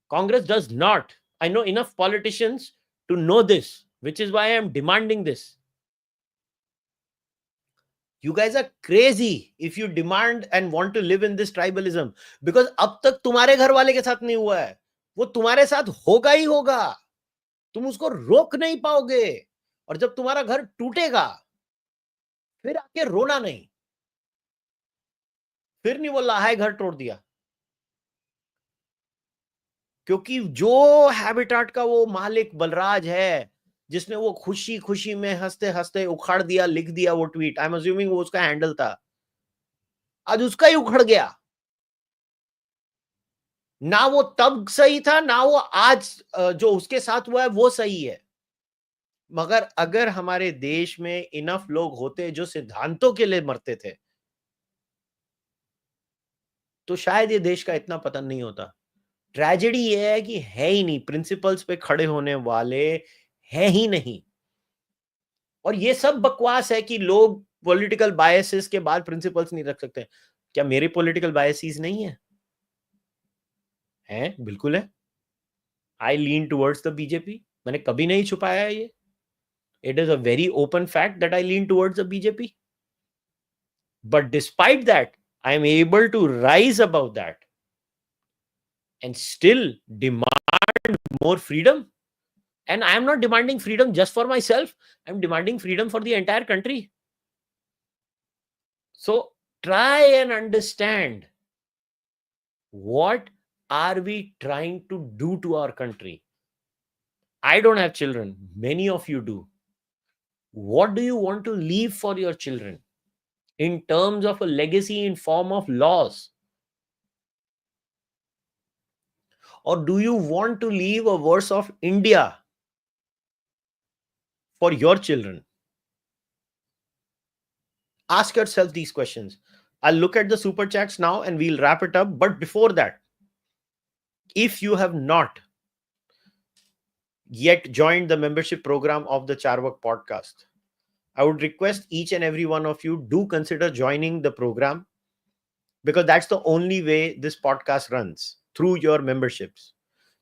Congress does not. I know enough politicians to know this, which is why I am demanding this. You guys are crazy if you demand and want to live in this tribalism, because अब तक तुम्हारे घर वाले के साथ नहीं हुआ है, वो तुम्हारे साथ होगा ही होगा. तुम उसको रोक नहीं पाओगे. और जब तुम्हारा घर टूटेगा फिर आके रोना नहीं. फिर नहीं बोला हाय घर तोड़ दिया. क्योंकि जो हैबिटाट का वो मालिक बलराज है, जिसने वो खुशी खुशी में हंसते हंसते उखाड़ दिया, लिख दिया वो ट्वीट, आई एम अज्यूमिंग वो उसका हैंडल था, आज उसका ही उखड़ गया. ना वो तब सही था, ना वो आज जो उसके साथ हुआ है वो सही है. मगर अगर हमारे देश में इनफ लोग होते जो सिद्धांतों के लिए मरते थे, तो शायद ये देश का इतना पतन नहीं होता. ट्रेजेडी ये है कि है ही नहीं, प्रिंसिपल्स पे खड़े होने वाले है ही नहीं. और ये सब बकवास है कि लोग पॉलिटिकल बायसेस के बाद प्रिंसिपल्स नहीं रख सकते. क्या मेरे पॉलिटिकल बायसेस नहीं है? हैं, बिल्कुल है. I lean towards the BJP. मैंने कभी नहीं छुपाया है ये. It is a very open fact that I lean towards the BJP. But despite that I am able to rise about that and still demand more freedom. And I am not demanding freedom just for myself. I'm demanding freedom for the entire country. So try and understand, what are we trying to do to our country? I don't have children. Many of you do. What do you want to leave for your children in terms of a legacy in form of laws? Or do you want to leave a verse of India for your children? Ask yourself these questions. I'll look at the super chats now and we'll wrap it up. But before that, if you have not yet joined the membership program of the Cārvāka podcast, I would request each and every one of you do consider joining the program, because that's the only way this podcast runs, through your memberships.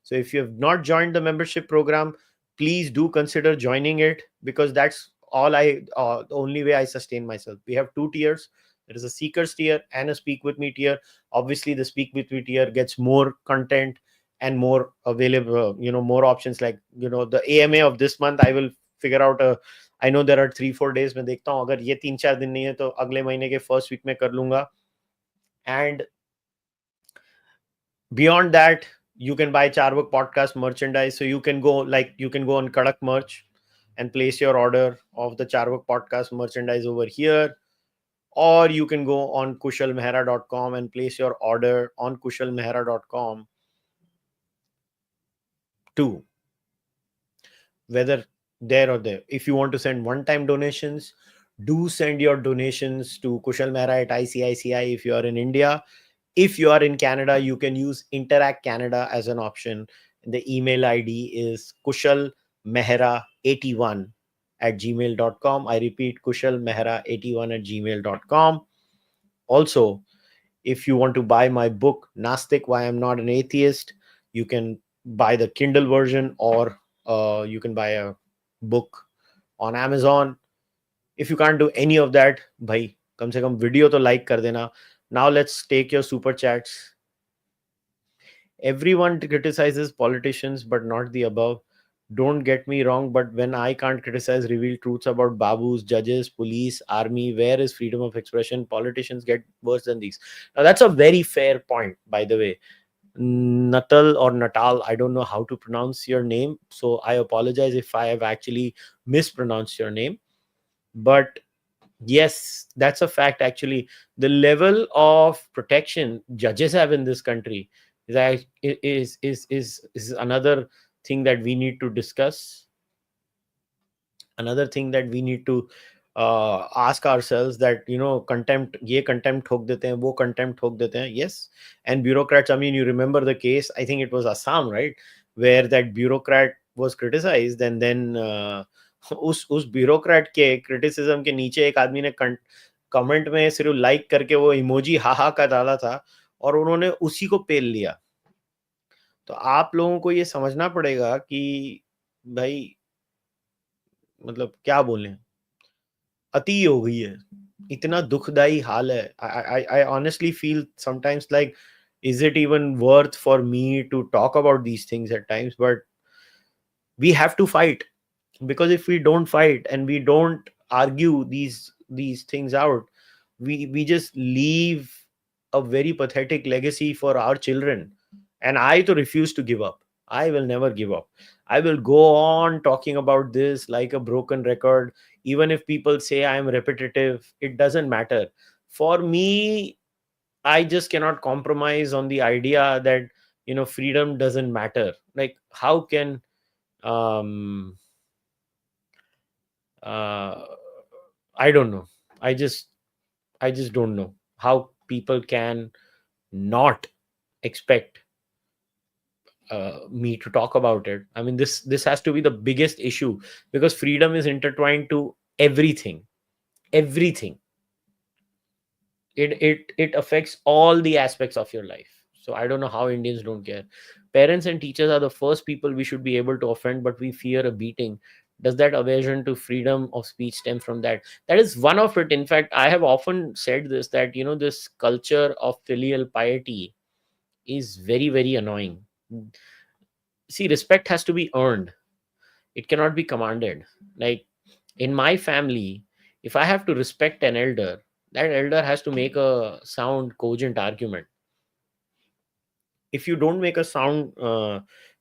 So if you have not joined the membership program, please do consider joining it, because that's the only way I sustain myself. We have two tiers. There is a seekers tier and a speak with me tier. Obviously the speak with me tier gets more content and more available, more options. Like, the AMA of this month, I will figure out I know there are 3-4 days. मैं देखता हूँ, अगर ये 3-4 दिन नहीं है तो अगले महीने के फर्स्ट वीक में कर लूंगा. And beyond that, you can buy Cārvāka podcast merchandise. So you can go on Kadak merch and place your order of the Cārvāka podcast merchandise over here, or you can go on kushalmehra.com and place your order on kushalmehra.com too, whether there or there. If you want to send one-time donations, do send your donations to kushalmehra at icici if you are in India. If you are in Canada, you can use Interac Canada as an option. The email ID is kushalmehra81@gmail.com. I repeat, kushalmehra81@gmail.com. Also, if you want to buy my book, Nastik, Why I'm Not an Atheist, you can buy the Kindle version, or you can buy a book on Amazon. If you can't do any of that, bhai, kam se kam video to like kar dena. Now let's take your super chats. Everyone criticizes politicians, but not the above. Don't get me wrong, but when I can't criticize revealed truths about babus, judges, police, army, where is freedom of expression? Politicians get worse than these. Now that's a very fair point, by the way. Natal or Natal, I don't know how to pronounce your name, so I apologize if I have actually mispronounced your name. But yes, that's a fact. Actually, the level of protection judges have in this country is another thing that we need to discuss. Another thing that we need to ask ourselves, that contempt, ye contempt ठोक देते हैं, वो contempt ठोक देते हैं. Yes, and bureaucrats, I mean, you remember the case, I think it was Assam, right, where that bureaucrat was criticized, and then उस bureaucrat के criticism के नीचे एक आदमी ने कमेंट में सिर्फ लाइक करके वो इमोजी हाहा का डाला था, और उन्होंने उसी को पेल लिया. तो आप लोगों को ये समझना पड़ेगा कि भाई, मतलब क्या बोलें, अति हो गई है, इतना दुखदाई हाल है. I honestly feel sometimes like, is it even worth for me to talk about these things at times? But we have to fight, because if we don't fight and we don't argue these things out, we just leave a very pathetic legacy for our children. And I to refuse to give up. I will never give up. I will go on talking about this like a broken record. Even if people say I am repetitive, it doesn't matter. For me, I just cannot compromise on the idea that freedom doesn't matter. Like, how can I don't know. I just don't know how people can not expect me to talk about it. I mean, this has to be the biggest issue, because freedom is intertwined to everything. Everything. It affects all the aspects of your life. So I don't know how Indians don't care. Parents and teachers are the first people we should be able to offend, but we fear a beating. Does that aversion to freedom of speech stem from that? That is one of it. In fact, I have often said this, that this culture of filial piety is very, very annoying. See, respect has to be earned. It cannot be commanded. Like, in my family, if I have to respect an elder, that elder has to make a sound, cogent argument. If you don't make a sound,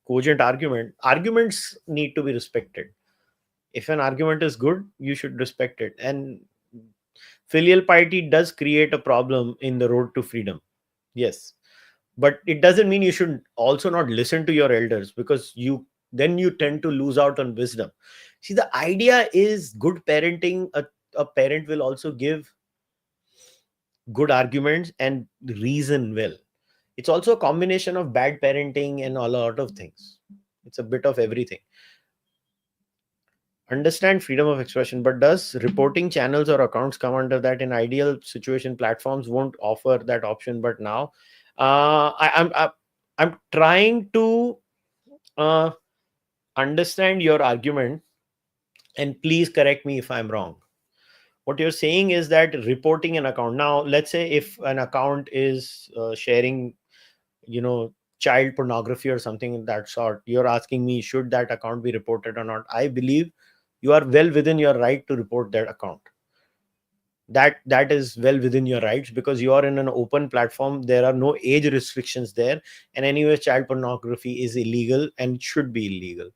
cogent argument. Arguments need to be respected. If an argument is good, you should respect it. And filial piety does create a problem in the road to freedom. Yes. But it doesn't mean you should also not listen to your elders, because you tend to lose out on wisdom. See, the idea is good parenting. A parent will also give good arguments and reason well. It's also a combination of bad parenting and a lot of things. It's a bit of everything. Understand freedom of expression, but does reporting channels or accounts come under that? In ideal situation, platforms won't offer that option, but now I'm trying to uh, understand your argument, and please correct me if I'm wrong. What you're saying is that reporting an account, now let's say if an account is sharing, child pornography or something of that sort, you're asking me, should that account be reported or not? I believe you are well within your right to report that account. That is well within your rights, because you are in an open platform. There are no age restrictions there, and anyway, child pornography is illegal and should be illegal,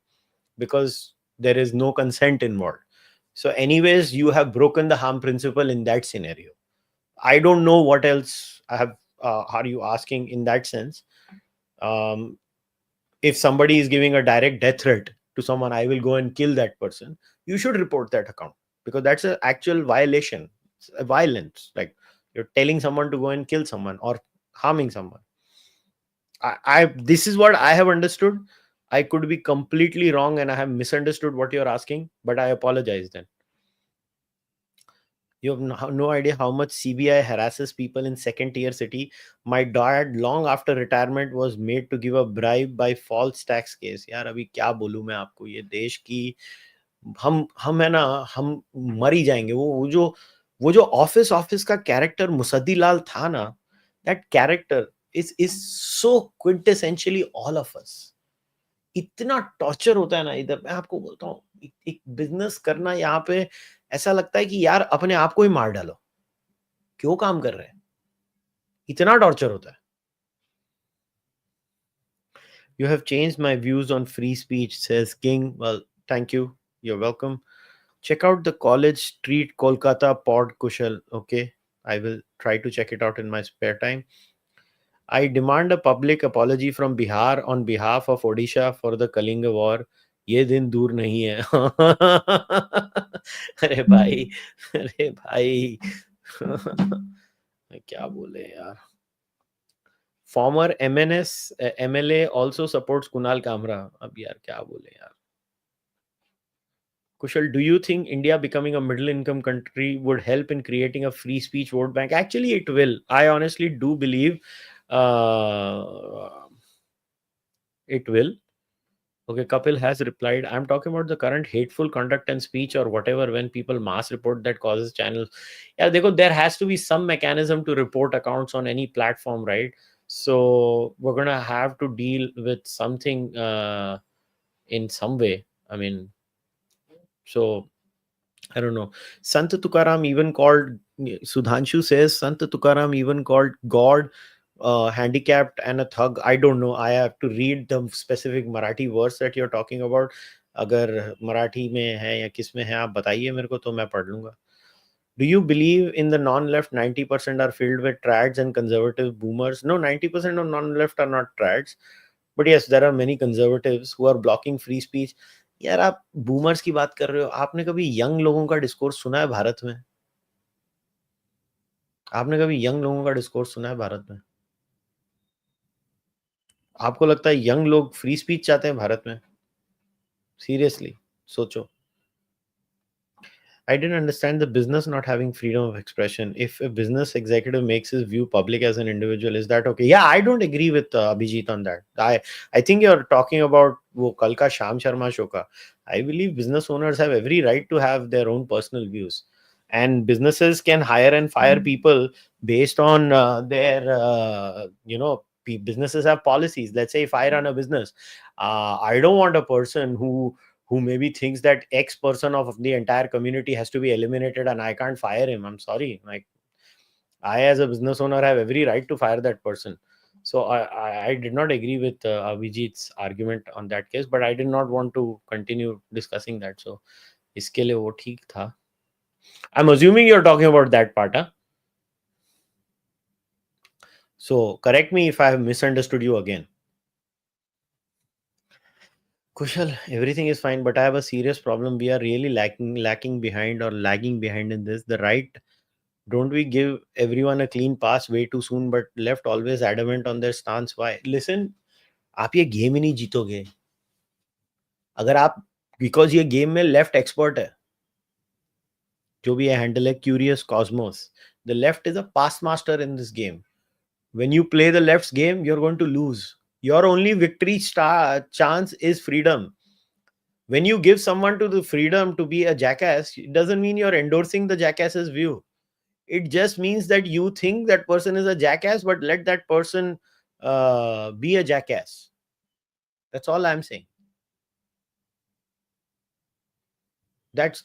because there is no consent involved. So anyways, you have broken the harm principle in that scenario. I don't know what else are you asking in that sense. If somebody is giving a direct death threat to someone, I will go and kill that person, you should report that account, because that's an actual violation. It's a violence, like you're telling someone to go and kill someone or harming someone. I this is what I have understood. I could be completely wrong and I have misunderstood what you're asking, but I apologize then. You have no idea how much CBI harasses people in second tier city. My dad, long after retirement, was made to give a bribe by false tax case. यार अभी क्या बोलूं मैं आपको, ये देश की हम है ना, हम मर ही जाएंगे. वो जो ऑफिस का कैरेक्टर मुसद्दी लाल था ना, that character is so quintessentially all of us. इतना टॉर्चर होता है ना इधर. मैं आपको बोलता हूँ, एक बिजनेस करना यहाँ पे ऐसा लगता है कि यार अपने आप को ही मार डालो, क्यों काम कर रहे हैं, इतना टॉर्चर होता है. You have changed my views on free speech, says King. Well, thank you. You're welcome. Check out the College Street Kolkata pod, Kushal. Okay, I will try to check it out in my spare time. I demand a public apology from Bihar on behalf of Odisha for the Kalinga war. ये दिन दूर नहीं है. अरे भाई, अरे भाई. क्या बोले यार. Former MLA also supports Kunal Kamra. अब यार क्या बोले यार. Kushal, do you think India becoming a middle income country would help in creating a free speech vote bank? Actually, it will. I honestly do believe it will. Okay, Kapil has replied. I'm talking about the current hateful conduct and speech or whatever when people mass report that causes channels. Yeah, there has to be some mechanism to report accounts on any platform, right? So we're going to have to deal with something in some way. I mean, so I don't know. Sant Tukaram even called, Sudhanshu says, Sant Tukaram even called God handicapped and a thug. I don't know. I have to read the specific Marathi verse that you're talking about. अगर मराठी में है या किस में है आप बताइए मेरे को, तो मैं पढ़ लूंगा. Do you believe in the non-left 90% are filled with trads and conservative boomers? No, 90% of non-left are not trads. But yes, there are many conservatives who are blocking free speech. यार आप बूमर्स की बात कर रहे हो, आपने कभी young लोगों का डिस्कोर्स सुना है भारत में? आपने कभी यंग लोगों का डिस्कोर्स सुना है भारत में? आपको लगता है यंग लोग फ्री स्पीच चाहते हैं भारत में? सीरियसली सोचो. I didn't understand the business not having freedom of expression. If a business executive makes his view public as an individual, is that okay? Yeah, I don't agree with Abhijit on that. I think you're talking about wo kal ka Sham Sharma show ka. I believe business owners have every right to have their own personal views, and businesses can hire and fire people based on their businesses have policies. Let's say if I run a business, I don't want a person who maybe thinks that X person of the entire community has to be eliminated and I can't fire him. I'm sorry. Like, I as a business owner have every right to fire that person. So I did not agree with Abhijit's argument on that case, but I did not want to continue discussing that. So इसके लिए वो ठीक था. I'm assuming you're talking about that part, huh? So correct me if I have misunderstood you again. Kushal, everything is fine, but I have a serious problem. We are really lagging behind in this. The right, don't we give everyone a clean pass way too soon, but left always adamant on their stance? Why? Listen, आप ये game ही नहीं जीतोगे अगर आप, because ये game में left expert है, जो भी है हैंडल है curious Cosmos. The left is a pass master in this game. When you play the left's game, you're going to lose. Your only victory chance is freedom. When you give someone to the freedom to be a jackass, it doesn't mean you're endorsing the jackass's view. It just means that you think that person is a jackass, but let that person be a jackass. That's all I'm saying. That's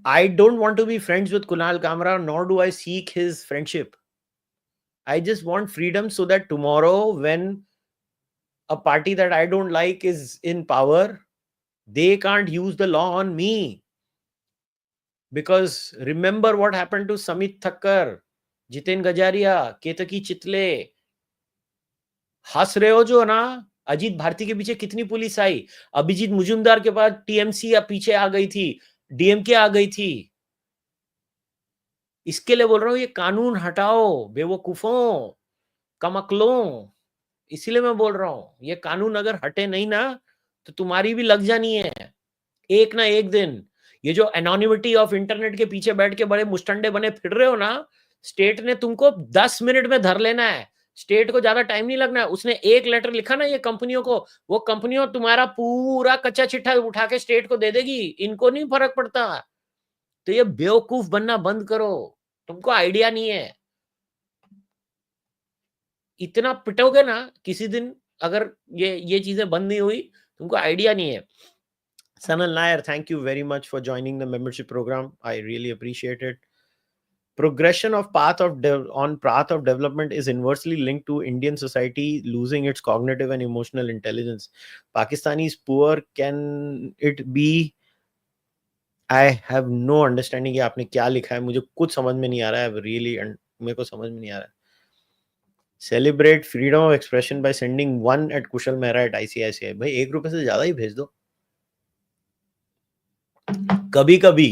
I don't want to be friends with Kunal Kamra, nor do I seek his friendship. I just want freedom so that tomorrow, when a party that I don't like is in power, they can't use the law on me. Because remember what happened to Samit Thakkar, Jiten Gajaria, Ketaki Chitle. हंस रहे हो जो ना, अजीत भारती के पीछे कितनी police आई, अभिजीत मुजुमदार के बाद टीएमसी या पीछे आ गई थी, डीएमके आ गई थी. इसके लिए बोल रहा हूं, ये कानून हटाओ बेवकूफों, कमकलों. इसीलिए मैं बोल रहा हूं, ये कानून अगर हटे नहीं ना, तो तुम्हारी भी लग जानी है एक ना एक दिन. ये जो एनोनिमिटी ऑफ इंटरनेट के पीछे बैठ के बड़े मुस्टंडे बने फिर रहे हो ना, स्टेट ने तुमको 10 मिनट में धर लेना है. स्टेट को ज्यादा टाइम नहीं लगना है. उसने एक लेटर लिखा ना ये कंपनियों को, वो कंपनियों तुम्हारा पूरा कच्चा चिट्ठा उठा के स्टेट को दे देगी. इनको नहीं फर्क पड़ता. तो ये बेवकूफ बनना बंद करो. तुमको आइडिया नहीं है. इतना पिटोगे ना किसी दिन, अगर ये चीजें बंद नहीं हुई, तुमको आइडिया नहीं है. Sanal Nair, thank you very much for joining the membership program. I really appreciate it. Progression of path of development is inversely linked to Indian society losing its cognitive and emotional intelligence. Pakistani is poor. Can it be? I have no understanding कि आपने क्या लिखा है. मुझे कुछ समझ में नहीं आ रहा है. Really, मेरे को समझ में नहीं आ रहा है. Celebrate freedom of expression by sending one at kushalmehra at icici. भाई ₹1 से ज्यादा ही भेज दो. कभी कभी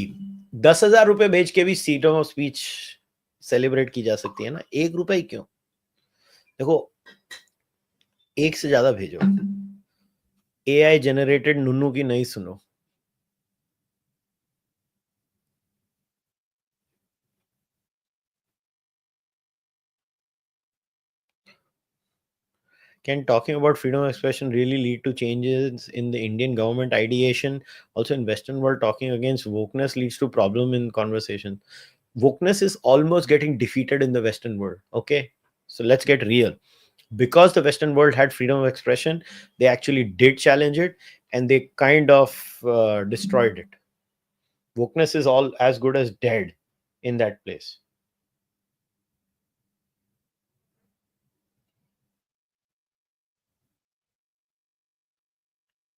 10,000 रुपए भेज के भी फ्रीडम ऑफ स्पीच सेलिब्रेट की जा सकती है ना. ₹1 क्यों? देखो, एक से ज्यादा भेजो. AI जनरेटेड नुन्नू की नहीं सुनो. Can talking about freedom of expression really lead to changes in the Indian government ideation? Also, in Western world, talking against wokeness leads to problem in conversation. Wokeness is almost getting defeated in the Western world. Okay, so let's get real. Because the Western world had freedom of expression, they actually did challenge it, and they kind of destroyed it. Wokeness is all as good as dead in that place.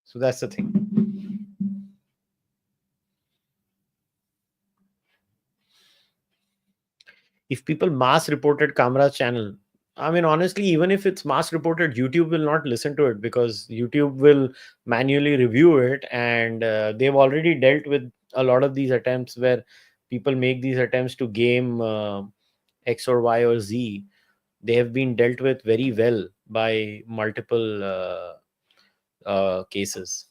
So that's the thing. If people mass reported Kamra's channel, I mean, honestly, even if it's mass reported, YouTube will not listen to it because YouTube will manually review it. And they've already dealt with a lot of these attempts where people make these attempts to game X or Y or Z. They have been dealt with very well by multiple cases.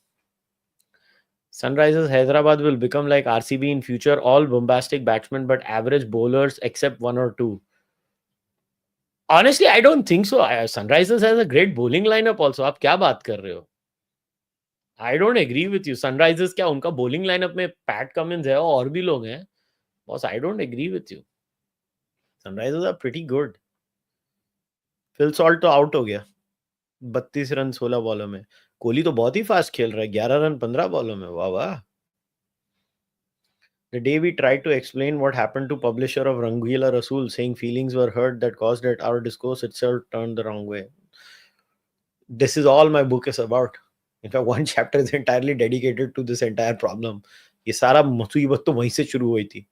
Sunrisers Hyderabad will become like RCB in future, all bombastic batsmen but average bowlers except one or two. Honestly, I don't think so. Sunrisers has a great bowling lineup also. आप क्या बात कर रहे हो? I don't agree with you. Sunrisers क्या उनका bowling lineup में Pat Cummins है और भी लोग हैं. Boss, I don't agree with you. Sunrisers are pretty good. Phil Salt तो out हो गया 32 रन 16 बॉलों में. कोहली तो बहुत ही फास्ट खेल रहा है, 11 रन 15 बॉलों में. वाह वाह. The day we tried to explain what happened to publisher of Rangila Rasool, saying feelings were hurt that caused it, our discourse itself turned the wrong way. This is all my book is about. In fact, one chapter is entirely dedicated to this entire problem. ये सारा मुसीबत तो वहीं से शुरू हुई थी.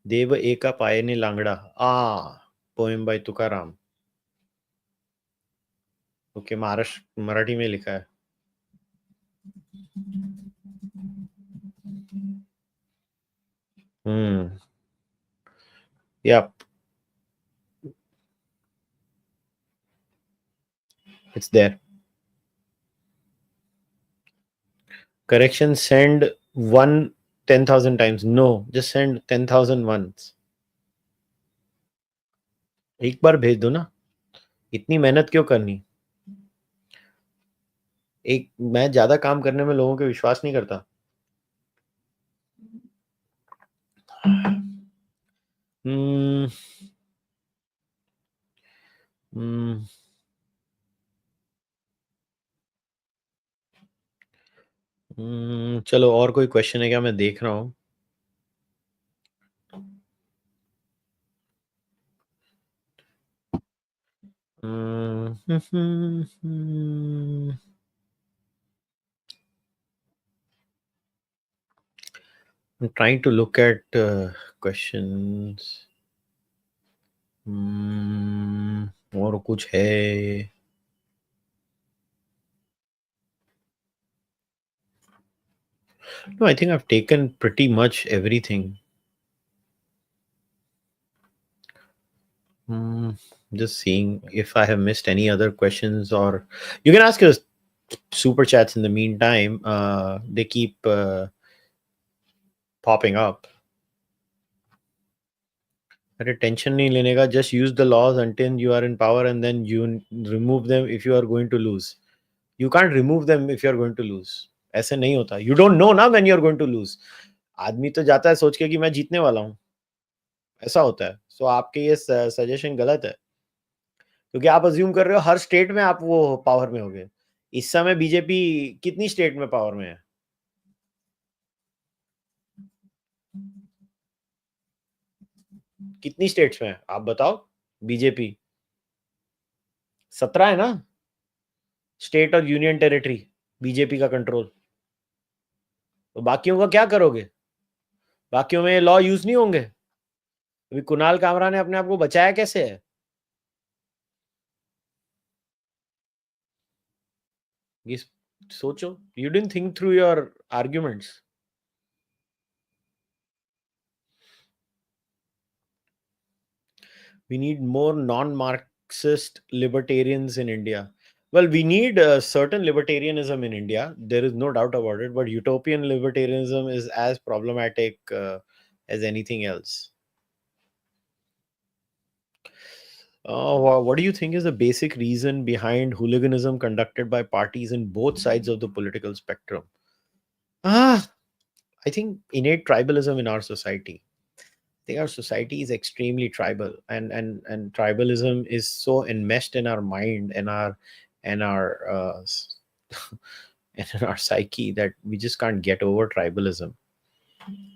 देव एका पायने लांगड़ा. Poem by Tukaram. Okay, Maharashtra Marathi में लिखा है. Yep. It's there. Correction, send 10,000 times. No, just send 10,000 once. एक बार भेज दो ना, इतनी मेहनत क्यों करनी. मैं ज्यादा काम करने में लोगों के विश्वास नहीं करता. चलो, और कोई क्वेश्चन है क्या? मैं देख रहा हूँ. I'm trying to look at questions. और कुछ है? No, I think I've taken pretty much everything. Just seeing if I have missed any other questions, or you can ask us super chats in the meantime. They keep popping up. अरे tension नहीं लेने का. Just use the laws until you are in power, and then you remove them if you are going to lose. You can't remove them if you are going to lose. ऐसे नहीं होता. You don't know ना when you are going to lose. आदमी तो जाता है सोच के कि मैं जीतने वाला हूँ. ऐसा होता है. सो आपके ये सजेशन गलत है, क्योंकि आप अज्यूम कर रहे हो हर स्टेट में आप वो पावर में होगे. इस समय बीजेपी कितनी स्टेट में पावर में है? कितनी स्टेट्स में है आप बताओ? बीजेपी 17 है ना स्टेट और यूनियन टेरिटरी बीजेपी का कंट्रोल. तो बाकियों का क्या करोगे? बाकियों में लॉ यूज नहीं होंगे? अभी कुणाल कामरा ने अपने आप को बचाया कैसे है? ये सोचो. You didn't think through your arguments. We need more non-Marxist libertarians in India. Well, we need certain libertarianism in India. There is no doubt about it. But utopian libertarianism is as problematic as anything else. What do you think is the basic reason behind hooliganism conducted by parties in both sides of the political spectrum? I think innate tribalism in our society. I think our society is extremely tribal, and tribalism is so enmeshed in our mind and our and our psyche that we just can't get over tribalism.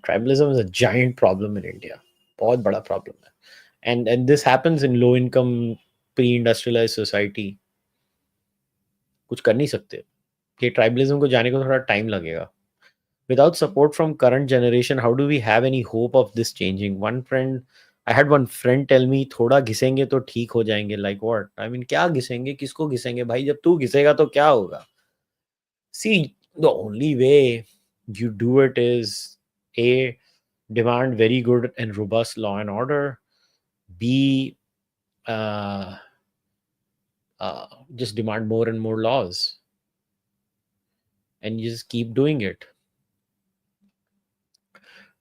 Tribalism is a giant problem in India. बहुत बड़ा problem है. And this happens in low income pre-industrialized society. कुछ कर नहीं सकते. ये tribalism को जाने को थोड़ा time लगेगा. Without support from current generation, how do we have any hope of this changing? I had one friend tell me, थोड़ा घिसेंगे तो ठीक हो जाएंगे. Like what? I mean, क्या घिसेंगे? किसको घिसेंगे? भाई जब तू घिसेगा तो क्या होगा? See, the only way you do it is A, demand very good and robust law and order. B, just demand more and more laws. And you just keep doing it.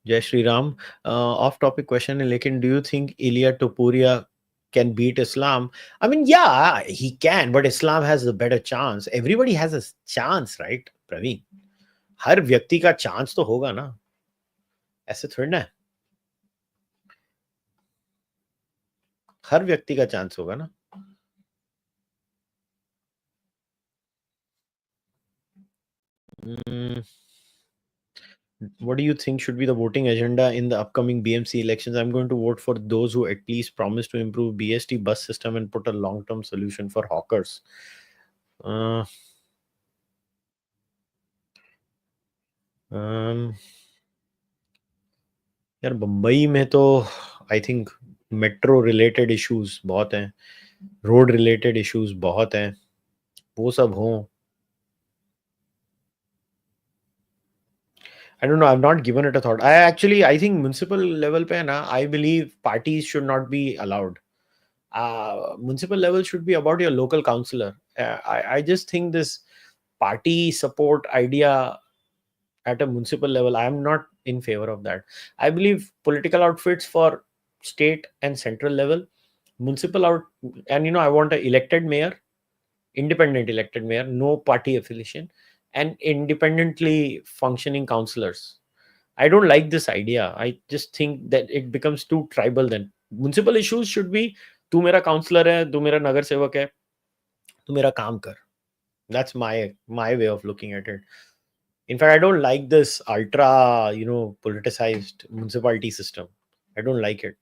Jai Shri Ram. Off-topic question, lekin do you think Ilya Topuria can beat Islam? I mean, yeah, he can, but Islam has a better chance. Everybody has a chance, right, Praveen? हर व्यक्ति का chance तो होगा ना. ऐसे थोड़ी ना. हर व्यक्ति का चांस होगा ना. What do you think should be the voting agenda in the upcoming BMC elections? I'm going to vote for those who at least promise to improve BST bus system and put a long-term solution for hawkers. यार बम्बई में तो I think metro related issues बहुत हैं, road related issues बहुत हैं, वो सब हों. I don't know. I've not given it a thought. I think municipal level pe na, I believe parties should not be allowed. Municipal level should be about your local councillor. I just think this party support idea at a municipal level, I am not in favor of that. I believe political outfits for state and central level, municipal out, and I want an elected mayor, independent elected mayor, no party affiliation, and independently functioning councillors. I don't like this idea. I just think that it becomes too tribal then. Municipal issues should be, तू मेरा counsellor है, तू मेरा नगर सेवक है, तू मेरा काम कर. That's my way of looking at it. In fact, I don't like this ultra, politicized municipality system. I don't like it.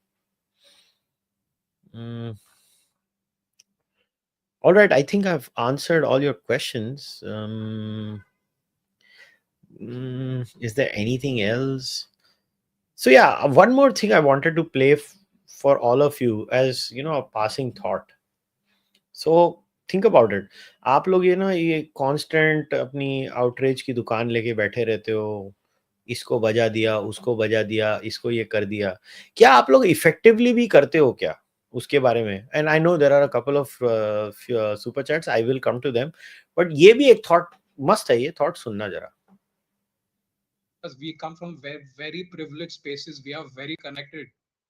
All right, I think I've answered all your questions. Is there anything else? So yeah, one more thing I wanted to play for all of you as a passing thought. So think about it. आप लोग ये constant अपनी outrage की दुकान लेके बैठे रहते हो, इसको बजा दिया, उसको बजा दिया, इसको ये कर दिया. क्या आप लोग effectively भी करते हो क्या उसके बारे में? And I know there are a couple of super chats. I will come to them. But ये भी एक thought must है, ये thought सुनना जरा. Because we come from very, very privileged spaces, we are very connected.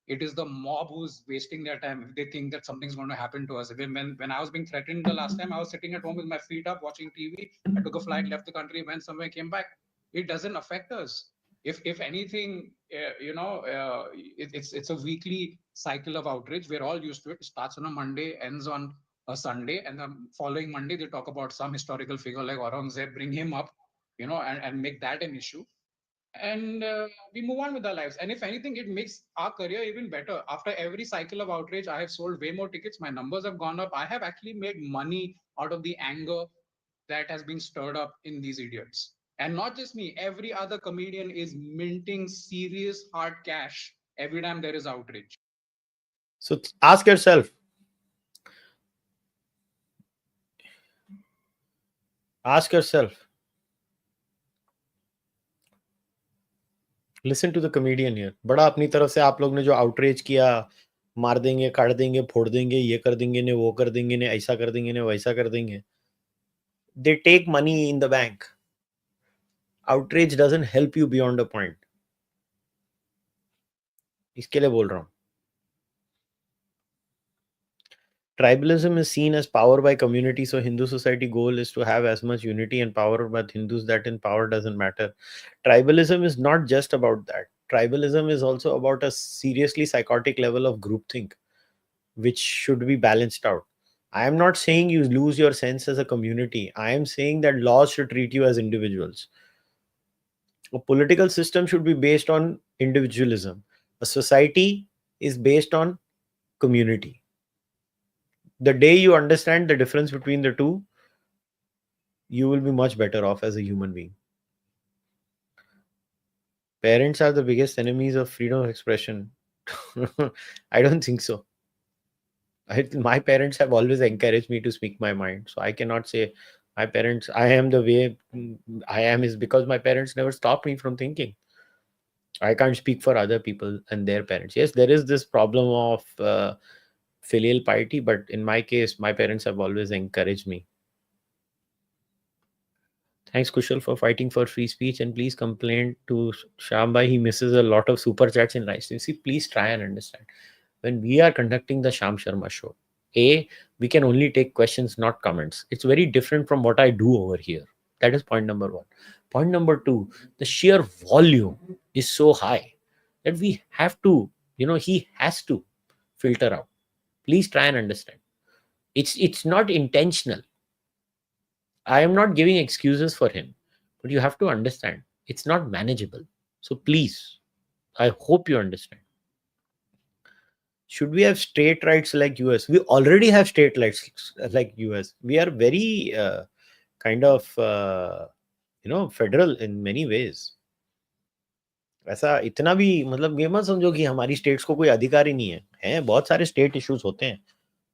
It is the mob who's wasting their time if they think that something's going to happen to us. When I was being threatened the last time, I was sitting at home with my feet up watching TV. I took a flight, left the country, went somewhere, came back. It doesn't affect us. If anything, it's a weekly cycle of outrage. We're all used to it. It starts on a Monday, ends on a Sunday, and the following Monday they talk about some historical figure like Aurangzeb, bring him up, and make that an issue. And we move on with our lives. And if anything, it makes our career even better. After every cycle of outrage, I have sold way more tickets. My numbers have gone up. I have actually made money out of the anger that has been stirred up in these idiots. And not just me, every other comedian is minting serious hard cash every time there is outrage. So ask yourself, listen to the comedian here. बड़ा अपनी तरफ से आप लोग ने जो outrage किया, मार देंगे, काट देंगे, फोड़ देंगे, ये कर देंगे ने, वो कर देंगे ने, ऐसा कर देंगे ने, वैसा कर देंगे. They take money in the bank. Outrage doesn't help you beyond a point. इसके लिए बोल रहा हूँ. Tribalism is seen as power by community, so Hindu society goal is to have as much unity and power, but Hindus that in power doesn't matter. Tribalism is not just about that. Tribalism is also about a seriously psychotic level of groupthink, which should be balanced out. I am not saying you lose your sense as a community. I am saying that laws should treat you as individuals. A political system should be based on individualism. A society is based on community. The day you understand the difference between the two, you will be much better off as a human being. Parents are the biggest enemies of freedom of expression. I don't think so. My parents have always encouraged me to speak my mind. So I cannot say my parents, I am the way I am is because my parents never stopped me from thinking. I can't speak for other people and their parents. Yes, there is this problem of filial piety, but in my case, my parents have always encouraged me. Thanks, Kushal, for fighting for free speech, and please complain to Shambhai. He misses a lot of super chats in live stream. See, please try and understand. When we are conducting the Sham Sharma show, we can only take questions, not comments. It's very different from what I do over here. That is point number one. Point number two, the sheer volume is so high that we have to, he has to filter out. Please try and understand. It's not intentional. I am not giving excuses for him, but you have to understand it's not manageable. So please, I hope you understand. Should we have state rights like US? We already have state rights like US. We are very kind of federal in many ways. ऐसा इतना भी मतलब ये मत समझो कि हमारी states को कोई अधिकार ही नहीं है बहुत सारे स्टेट इश्यूज होते हैं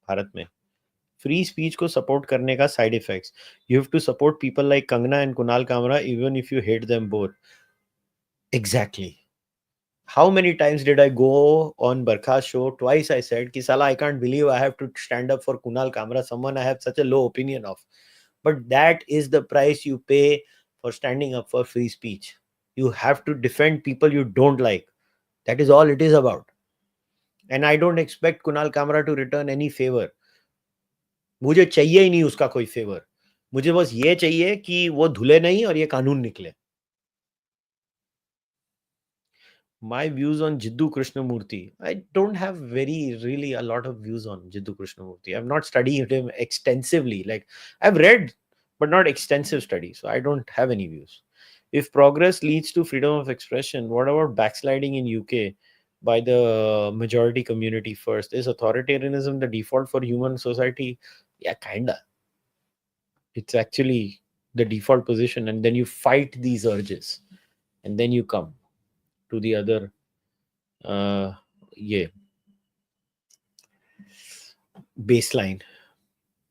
भारत में. फ्री स्पीच को सपोर्ट करने का side effects. You have to support people like Kangana and Kunal Kamra even if you hate them both. Exactly. How many times did I go on Barkha's show? Twice I said, Ki Sala, I can't believe I have to stand up for Kunal Kamra, someone I have such a low opinion of. But that is the price you pay for standing up for free speech. You have to defend people you don't like. That is all it is about. And I don't expect Kunal Kamra to return any favor. मुझे चाहिए ही नहीं उसका कोई favour. मुझे बस ये चाहिए कि वो धुले नहीं और ये कानून निकले. My views on Jiddu Krishnamurti. I don't have really a lot of views on Jiddu Krishnamurti. I've not studied him extensively. Like I've read, but not extensive study. So I don't have any views. If progress leads to freedom of expression, what about backsliding in UK by the majority community first? Is authoritarianism the default for human society? Yeah, kinda. It's actually the default position. And then you fight these urges. And then you come to the other baseline.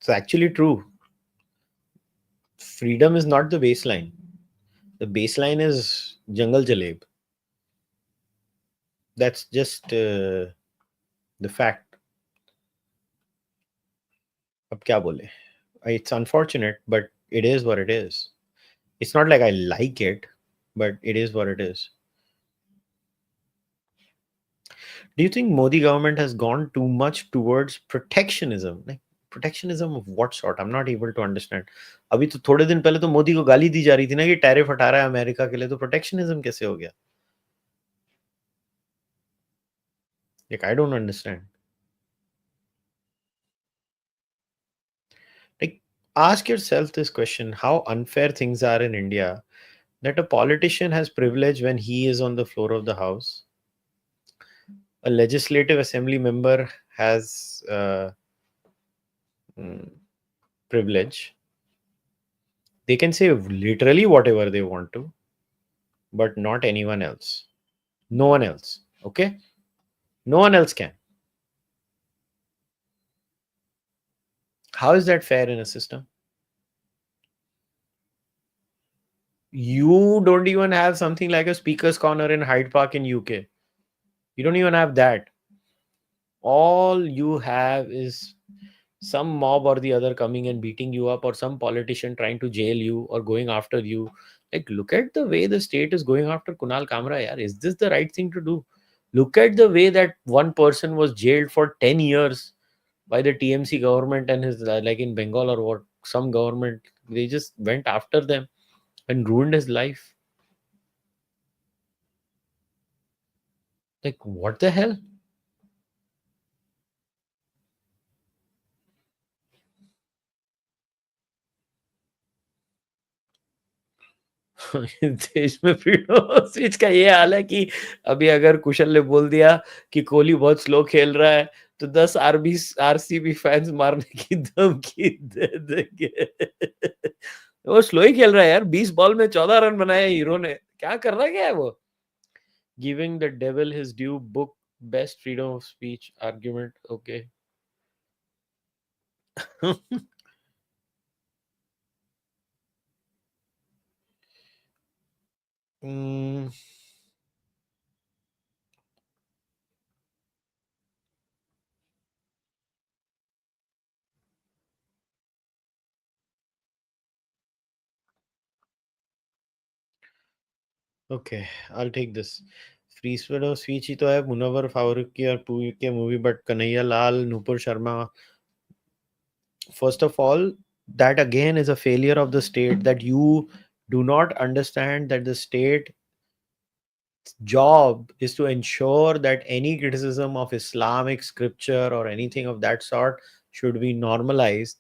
It's actually true. Freedom is not the baseline. The baseline is Jungle Jaleb. That's just the fact. Ab kya bole? It's unfortunate, but it is what it is. It's not like I like it, but it is what it is. Do you think Modi government has gone too much towards protectionism? Like protectionism of what sort? I'm not able to understand. अभी तो थोड़े दिन पहले तो मोदी को गाली दी जा रही थी ना कि टैरिफ हटा रहा है अमेरिका के लिए, तो प्रोटेक्शनिज्म कैसे हो गया? Like I don't understand. Like ask yourself this question: how unfair things are in India that a politician has privilege when he is on the floor of the house. A legislative assembly member has privilege. They can say literally whatever they want to, but not anyone else. No one else. Okay? No one else can. How is that fair in a system? You don't even have something like a speaker's corner in Hyde Park in UK. You don't even have that. All you have is some mob or the other coming and beating you up, or some politician trying to jail you or going after you. Like, look at the way the state is going after Kunal Kamra. Yaar. Is this the right thing to do? Look at the way that one person was jailed for 10 years by the TMC government and his, like in Bengal or what, some government. They just went after them and ruined his life. Like, what the hell? देश में freedom of speech का ये हाल है कि अभी अगर कुशल ने बोल दिया कि कोहली बहुत स्लो खेल रहा है तो 10 आरसीबी फैंस मारने की धमकी दे देंगे. वो स्लो ही खेल रहा है यार. 20 बॉल में 14 रन बनाए हीरो ने. क्या कर रहा क्या है वो? Giving the devil his due book best freedom of speech argument. Okay. Okay, I'll take this. Free spirit of speech ही तो है मुनव्वर फारूक की और पूरी के movie, but Kanhaiya Lal, Nupur Sharma. First of all, that again is a failure of the state, that you do not understand that the state job is to ensure that any criticism of Islamic scripture or anything of that sort should be normalized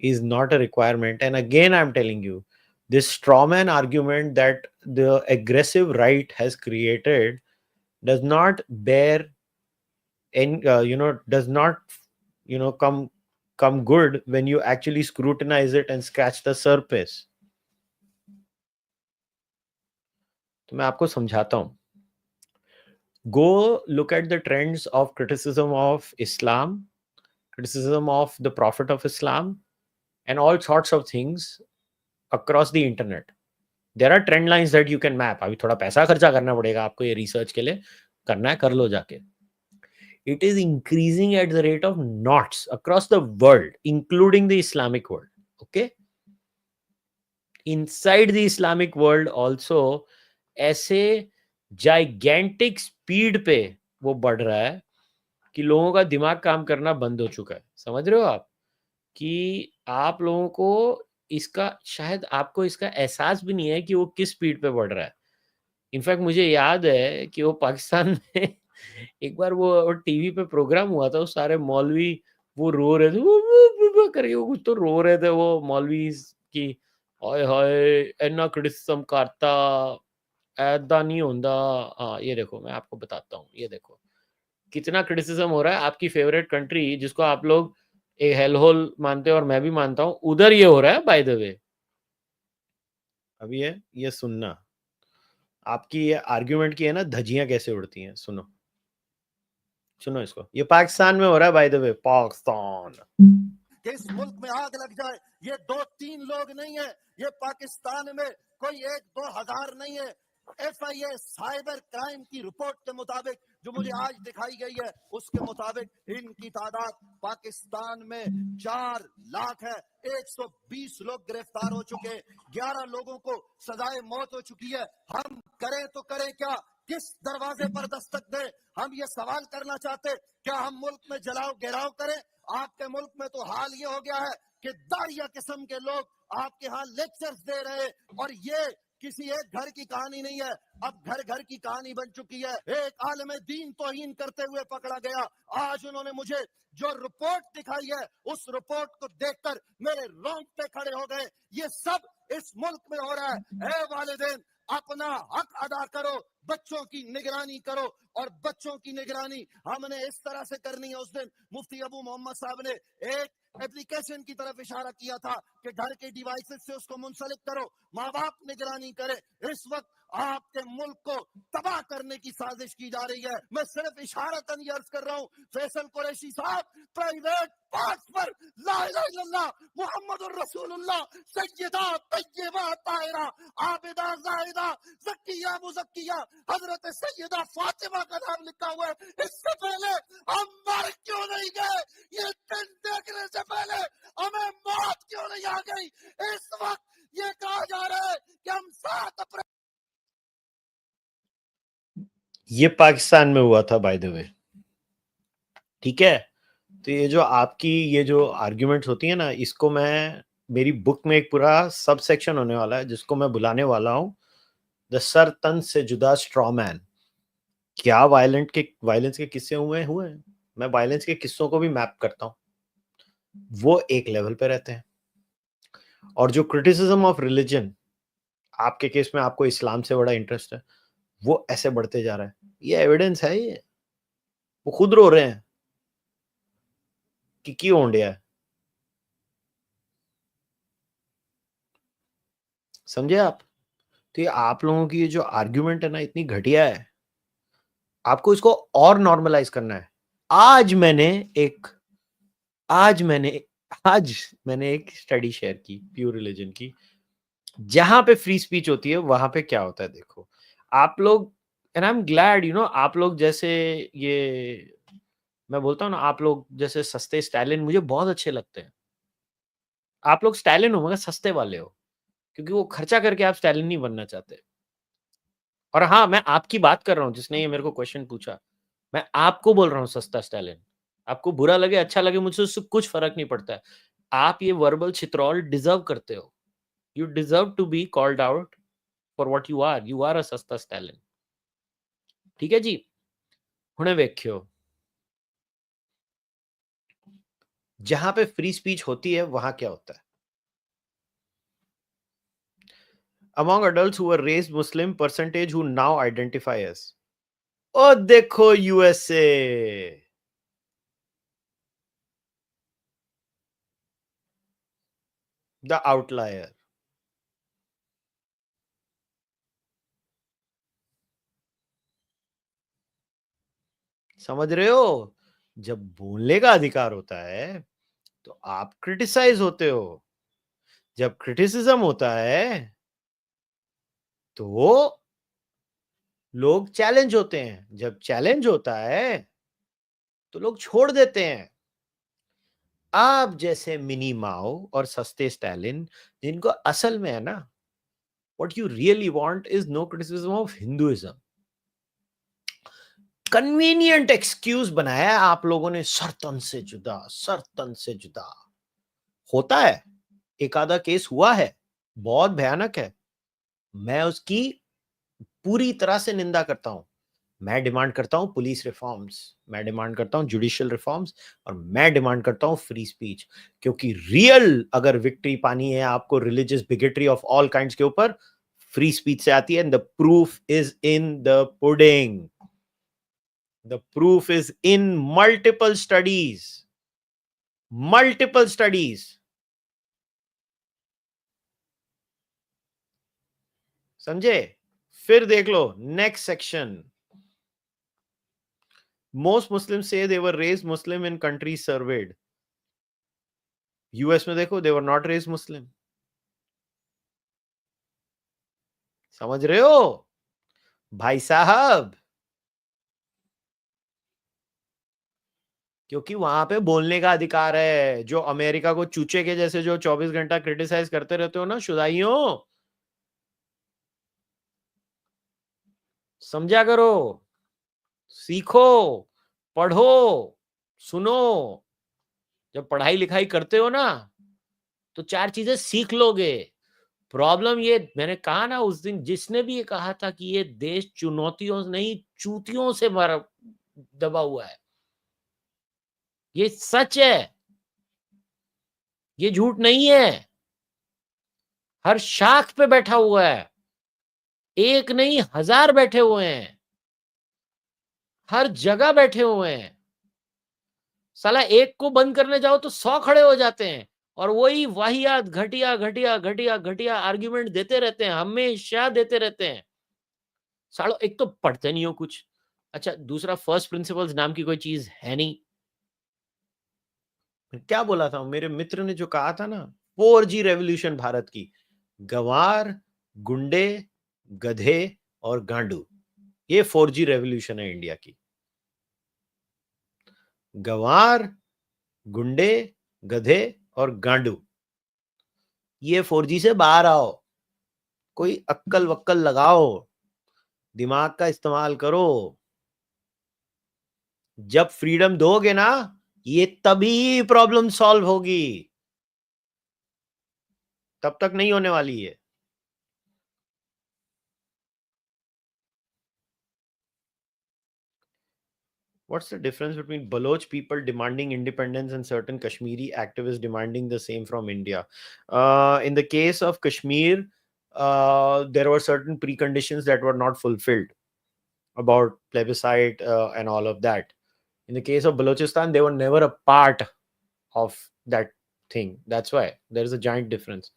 is not a requirement. And again, I'm telling you, this strawman argument that the aggressive right has created does not bear and does not come good when you actually scrutinize it and scratch the surface. तो मैं आपको समझाता हूं. Go look at the trends of criticism of Islam, criticism of the Prophet of Islam, and all sorts of things across the internet. There are trend lines that you can map. अभी थोड़ा पैसा खर्चा करना पड़ेगा आपको ये research के लिए. करना है कर लो जाके. It is increasing at the rate of knots across the world, including the Islamic world. Okay? Inside the Islamic world also, ऐसे gigantic speed पे वो बढ़ रहा है कि लोगों का दिमाग काम करना बंद हो चुका है. समझ रहे हो आप कि आप लोगों को इसका शायद आपको इसका एहसास भी नहीं है कि वो किस स्पीड पे बढ़ रहा है. इनफैक्ट मुझे याद है कि वो पाकिस्तान में एक बार वो टीवी पे प्रोग्राम हुआ था. वो सारे मौलवी वो रो रहे थे वो करके वो कुछ तो रो रहे थे वो मौलवी की हाय हाय इन्ना क्रिटिसिज्म करता ऐदा नहीं होता. हाँ ये देखो मैं आपको बताता हूँ. ये देखो कितना क्रिटिसिज्म हो रहा है. आपकी फेवरेट कंट्री जिसको आप लोग एक हेल होल मानते हो और मैं भी मानता हूँ उधर ये हो रहा है बाय द वे. अभी है ये सुनना आपकी ये आर्ग्यूमेंट की है ना धज्जियां कैसे उड़ती हैं. सुनो सुनो इसको. ये पाकिस्तान में हो रहा है बाय द वे. पाकिस्तान कि इस मुल्क में आग लग जाए. ये 2-3 लोग नहीं है. ये पाकिस्तान में कोई 1-2 हजार नहीं है. FIA साइबर क्राइम की रिपोर्ट के मुताबिक जो मुझे आज दिखाई गई है उसके मुताबिक इनकी तादाद पाकिस्तान में 4 लाख है. 120 लोग गिरफ्तार हो चुके हैं. 11 लोगों को सजाए मौत हो चुकी है. हम करें तो करें क्या? किस दरवाजे पर दस्तक दें? हम ये सवाल करना चाहते. क्या हम मुल्क में जलाओ घेराव करें? आपके मुल्क में तो हाल ये हो गया है कि दारिया किस्म के लोग आपके यहाँ लेक्चर्स दे रहे हैं और ये किसी एक घर की कहानी नहीं है. अब घर घर की कहानी बन चुकी है. एक आलिम दीन तौहीन करते हुए पकड़ा गया. आज उन्होंने मुझे जो रिपोर्ट दिखाई है उस रिपोर्ट को देखकर मेरे रोंगटे खड़े हो गए. ये सब इस मुल्क में हो रहा है. ए वालिदैन अपना हक अदा करो. बच्चों की निगरानी करो और बच्चों की निगरानी हमने इस तरह से करनी है. उस दिन मुफ्ती अबू मोहम्मद साहब ने एक एप्लीकेशन की तरफ इशारा किया था कि घर के डिवाइसेस से उसको मुंसलिक करो, माँ बाप निगरानी करे. इस वक्त आपके मुल्क को तबाह करने की साजिश की जा रही है. मैं सिर्फ इशारतन ये अर्ज कर रहा हूँ. फैसल कुरैशी साहब प्राइवेट पार्ट्स पर ला इलाहा इल्लल्लाह मुहम्मदुर रसूलुल्लाह सय्यदा तय्यबा ताहिरा आबिदा जाहिदा ज़किया मुज़क्किया हजरत सैयदा फातिमा का नाम लिखा हुआ है. इससे पहले हम मर क्यों नहीं गए? ये दिन देखने से पहले हमें मौत क्यों नहीं आ गई? इस वक्त ये कहा जा रहा है कि हम 7 अप्रैल. ये पाकिस्तान में हुआ था बाय द वे. ठीक है. तो ये जो आपकी ये जो आर्ग्यूमेंट्स होती है ना इसको मैं मेरी बुक में एक पूरा सब सेक्शन होने वाला है जिसको मैं बुलाने वाला हूँ द सर तन से जुदा स्ट्रॉमैन. क्या वायलेंस के किस्से हुए हैं. मैं वायलेंस के किस्सों को भी मैप करता हूँ. वो एक लेवल पे रहते हैं. और जो क्रिटिसिज्म ऑफ रिलीजन आपके केस में आपको इस्लाम से बड़ा इंटरेस्ट है वो ऐसे बढ़ते जा रहा है. ये एविडेंस है. ये वो खुद रो रहे हैं कि क्यों ओंडिया है. समझे आप. तो ये आप लोगों की ये जो आर्ग्यूमेंट है ना इतनी घटिया है. आपको इसको और नॉर्मलाइज करना है. आज मैंने एक स्टडी शेयर की प्योर रिलीजन की जहां पे फ्री स्पीच होती है वहां पे क्या होता है. देखो आप लोग एंड आई एम ग्लैड आप लोग जैसे ये मैं बोलता हूँ ना आप लोग जैसे सस्ते स्टालिन मुझे बहुत अच्छे लगते हैं. आप लोग स्टालिन हो मगर सस्ते वाले हो क्योंकि वो खर्चा करके आप स्टालिन नहीं बनना चाहते. और हाँ मैं आपकी बात कर रहा हूँ जिसने ये मेरे को क्वेश्चन पूछा. मैं आपको बोल रहा हूँ सस्ता स्टालिन. आपको बुरा लगे अच्छा लगे मुझसे उससे कुछ फर्क नहीं पड़ता है. आप ये वर्बल चित्रौल डिजर्व करते हो. You deserve to be called out for what you are. You are a सस्ता स्टालिन. ठीक है जी. हुणे वेख्यो जहां पे फ्री स्पीच होती है वहां क्या होता है. among adults who were raised Muslim, percentage who now identify as. Oh, dekho USA. The outlier. समझ रहे हो? जब बोलने का अधिकार होता है तो आप क्रिटिसाइज होते हो, जब क्रिटिसिज्म होता है तो लोग चैलेंज होते हैं, जब चैलेंज होता है तो लोग छोड़ देते हैं। आप जैसे मिनी माओ और सस्ते स्टालिन, जिनको असल में है ना, what you really want is no criticism of Hinduism. Convenient excuse बनाया है आप लोगों ने, सरतन से जुदा, सरतन से जुदा। होता है, एक आधा केस हुआ है, बहुत भयानक है, मैं उसकी पूरी तरह से निंदा करता हूं। मैं डिमांड करता हूं पुलिस रिफॉर्म्स, मैं डिमांड करता हूं जुडिशियल रिफॉर्म्स, और मैं डिमांड करता हूं फ्री स्पीच। क्योंकि रियल अगर विक्ट्री पानी है आपको religious bigotry of all kinds के ऊपर, फ्री स्पीच से आती है। And the proof is in the pudding, the proof is in multiple studies, multiple studies. समझे? फिर देख लो next section. Most Muslims say they were raised Muslim in countries surveyed. US में देखो, they were not raised Muslim. समझ रहे हो भाई साहब? क्योंकि वहां पे बोलने का अधिकार है। जो अमेरिका को चूचे के जैसे जो 24 घंटा क्रिटिसाइज करते रहते हो ना शुदाइयों, समझा करो, सीखो, पढ़ो, सुनो। जब पढ़ाई लिखाई करते हो ना तो 4 चीजें सीख लोगे। प्रॉब्लम ये, मैंने कहा ना उस दिन, जिसने भी ये कहा था कि ये देश चुनौतियों नहीं चूतियों से दबा हुआ है, ये सच है, ये झूठ नहीं है। हर शाख पे बैठा हुआ है, एक नहीं 1000 बैठे हुए हैं, हर जगह बैठे हुए हैं। साला एक को बंद करने जाओ तो 100 खड़े हो जाते हैं, और वही वाहियात घटिया घटिया घटिया घटिया आर्ग्यूमेंट देते रहते हैं, हमेशा देते रहते हैं। सालो एक तो पढ़ते नहीं हो कुछ, अच्छा दूसरा फर्स्ट प्रिंसिपल्स नाम की कोई चीज है नहीं। क्या बोला था मेरे मित्र ने, जो कहा था ना, 4G रेवोल्यूशन भारत की, गंवार, गुंडे, गधे और गांडू, ये 4G रेवोल्यूशन है इंडिया की। गंवार, गुंडे, गधे और गांडू, ये 4G से बाहर आओ, कोई अक्कल वक्कल लगाओ, दिमाग का इस्तेमाल करो। जब फ्रीडम दोगे ना, ये तभी प्रॉब्लम सॉल्व होगी, तब तक नहीं होने वाली है। What's the difference between Baloch people demanding independence and certain Kashmiri activists demanding the same from India? In the case of Kashmir, there were certain preconditions that were not fulfilled about plebiscite and all of that. In the case of Balochistan, they were never a part of that thing. That's why there is a giant difference.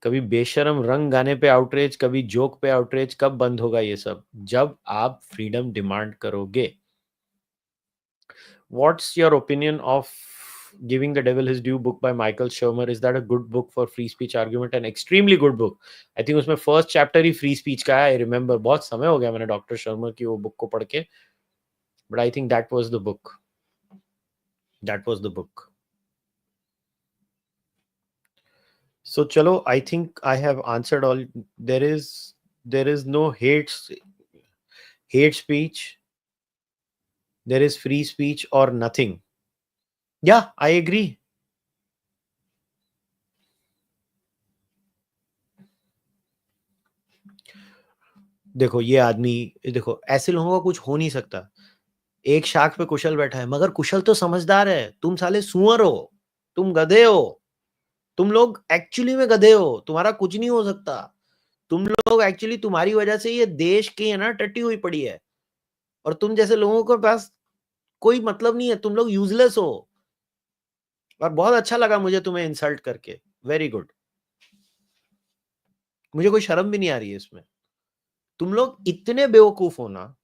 कभी बेशरम रंग गाने पे outreach, कभी joke पे outreach. कब बंद होगा ये सब? जब आप फ्रीडम डिमांड करोगे। What's your opinion of Giving the Devil His Due book by Michael Shermer? Is that a good book for free speech argument? An extremely good book. I think उसमें first chapter ही free speech का है। I remember, बहुत समय हो गया मैंने doctor Sharma की वो बुक को पढ़ के, but I think that was the book. That was the book. So chalo, I think I have answered all. There is no hate speech. There is free speech or nothing. Yeah, I agree. देखो ये आदमी, देखो ऐसे लोगों का कुछ हो नहीं सकता। एक शाख पे कुशल बैठा है, मगर कुशल तो समझदार है, तुम साले सुअर हो, तुम गधे हो। तुम लोग एक्चुअली में गधे हो, तुम्हारा कुछ नहीं हो सकता। तुम लोग एक्चुअली, तुम्हारी वजह से ये देश की है ना टट्टी हुई पड़ी है, और तुम जैसे लोगों के पास कोई मतलब नहीं है, तुम लोग यूजलेस हो। और बहुत अच्छा लगा मुझे तुम्हें इंसल्ट करके, वेरी गुड। मुझे कोई शर्म भी नहीं आ रही है इसमें। तुम लोग इतने बेवकूफ हो ना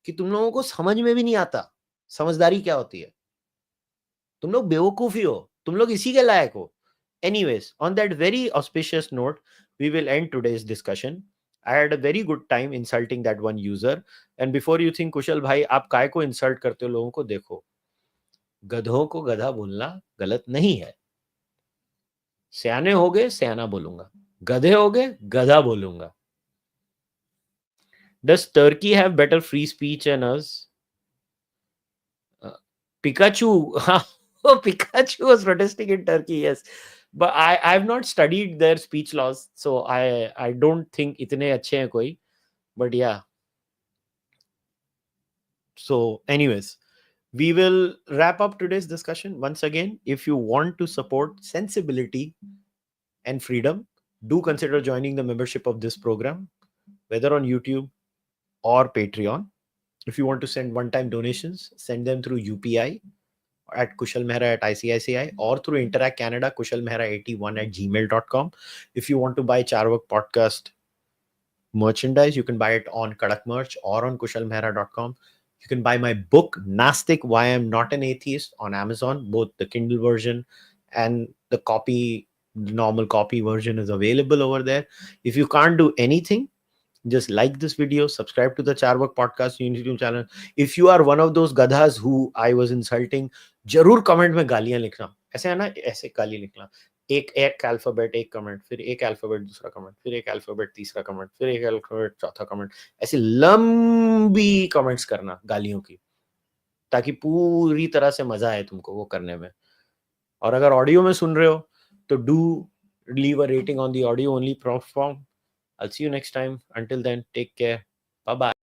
कि तुम लोगों को समझ में भी नहीं आता समझदारी क्या होती है। तुम लोग बेवकूफ ही हो, तुम लोग इसी के लायक हो। Anyways, on that very auspicious note, we will end today's discussion. I had a very good time insulting that one user. And before you think, कुशल भाई आप काय को इंसल्ट करते हो लोगों को, देखो, गधों को गधा बोलना गलत नहीं है। सियाने हो गए सियाना बोलूंगा, गधे हो गए गधा बोलूंगा। Does Turkey have better free speech than us? Pikachu. Oh, Pikachu was protesting in Turkey, yes. But I've not studied their speech laws, so I don't think इतने अच्छे हैं कोई. But yeah. So anyways, we will wrap up today's discussion. Once again, if you want to support sensibility and freedom, do consider joining the membership of this program, whether on YouTube or Patreon. If you want to send one-time donations, send them through UPI at kushalmehra at icici, or through Interac Canada, kushalmehra81 at gmail.com. If you want to buy Cārvāka podcast merchandise, you can buy it on Kadak Merch or on kushalmehra.com. You can buy my book, Nastic, Why I'm Not an Atheist, on Amazon. Both the Kindle version and the normal copy version is available over there. If you can't do anything, just like this video, subscribe to the Cārvāka podcast YouTube channel. If you are one of those gadhas who I was insulting, जरूर comment में गालियां लिखना। ऐसे है ना, ऐसे गाली लिखना, एक अल्फाबेट एक कमेंट, फिर एक अल्फाबेट दूसरा कमेंट, फिर एक अल्फाबेट तीसरा कमेंट, फिर एक अल्फाबेट चौथा कमेंट, ऐसे लंबी कमेंट्स करना गालियों की, ताकि पूरी तरह से मजा आए तुमको वो करने में। और अगर ऑडियो में सुन रहे हो तो do leave a rating on the audio only platform. I'll see you next time. Until then, take care. Bye bye.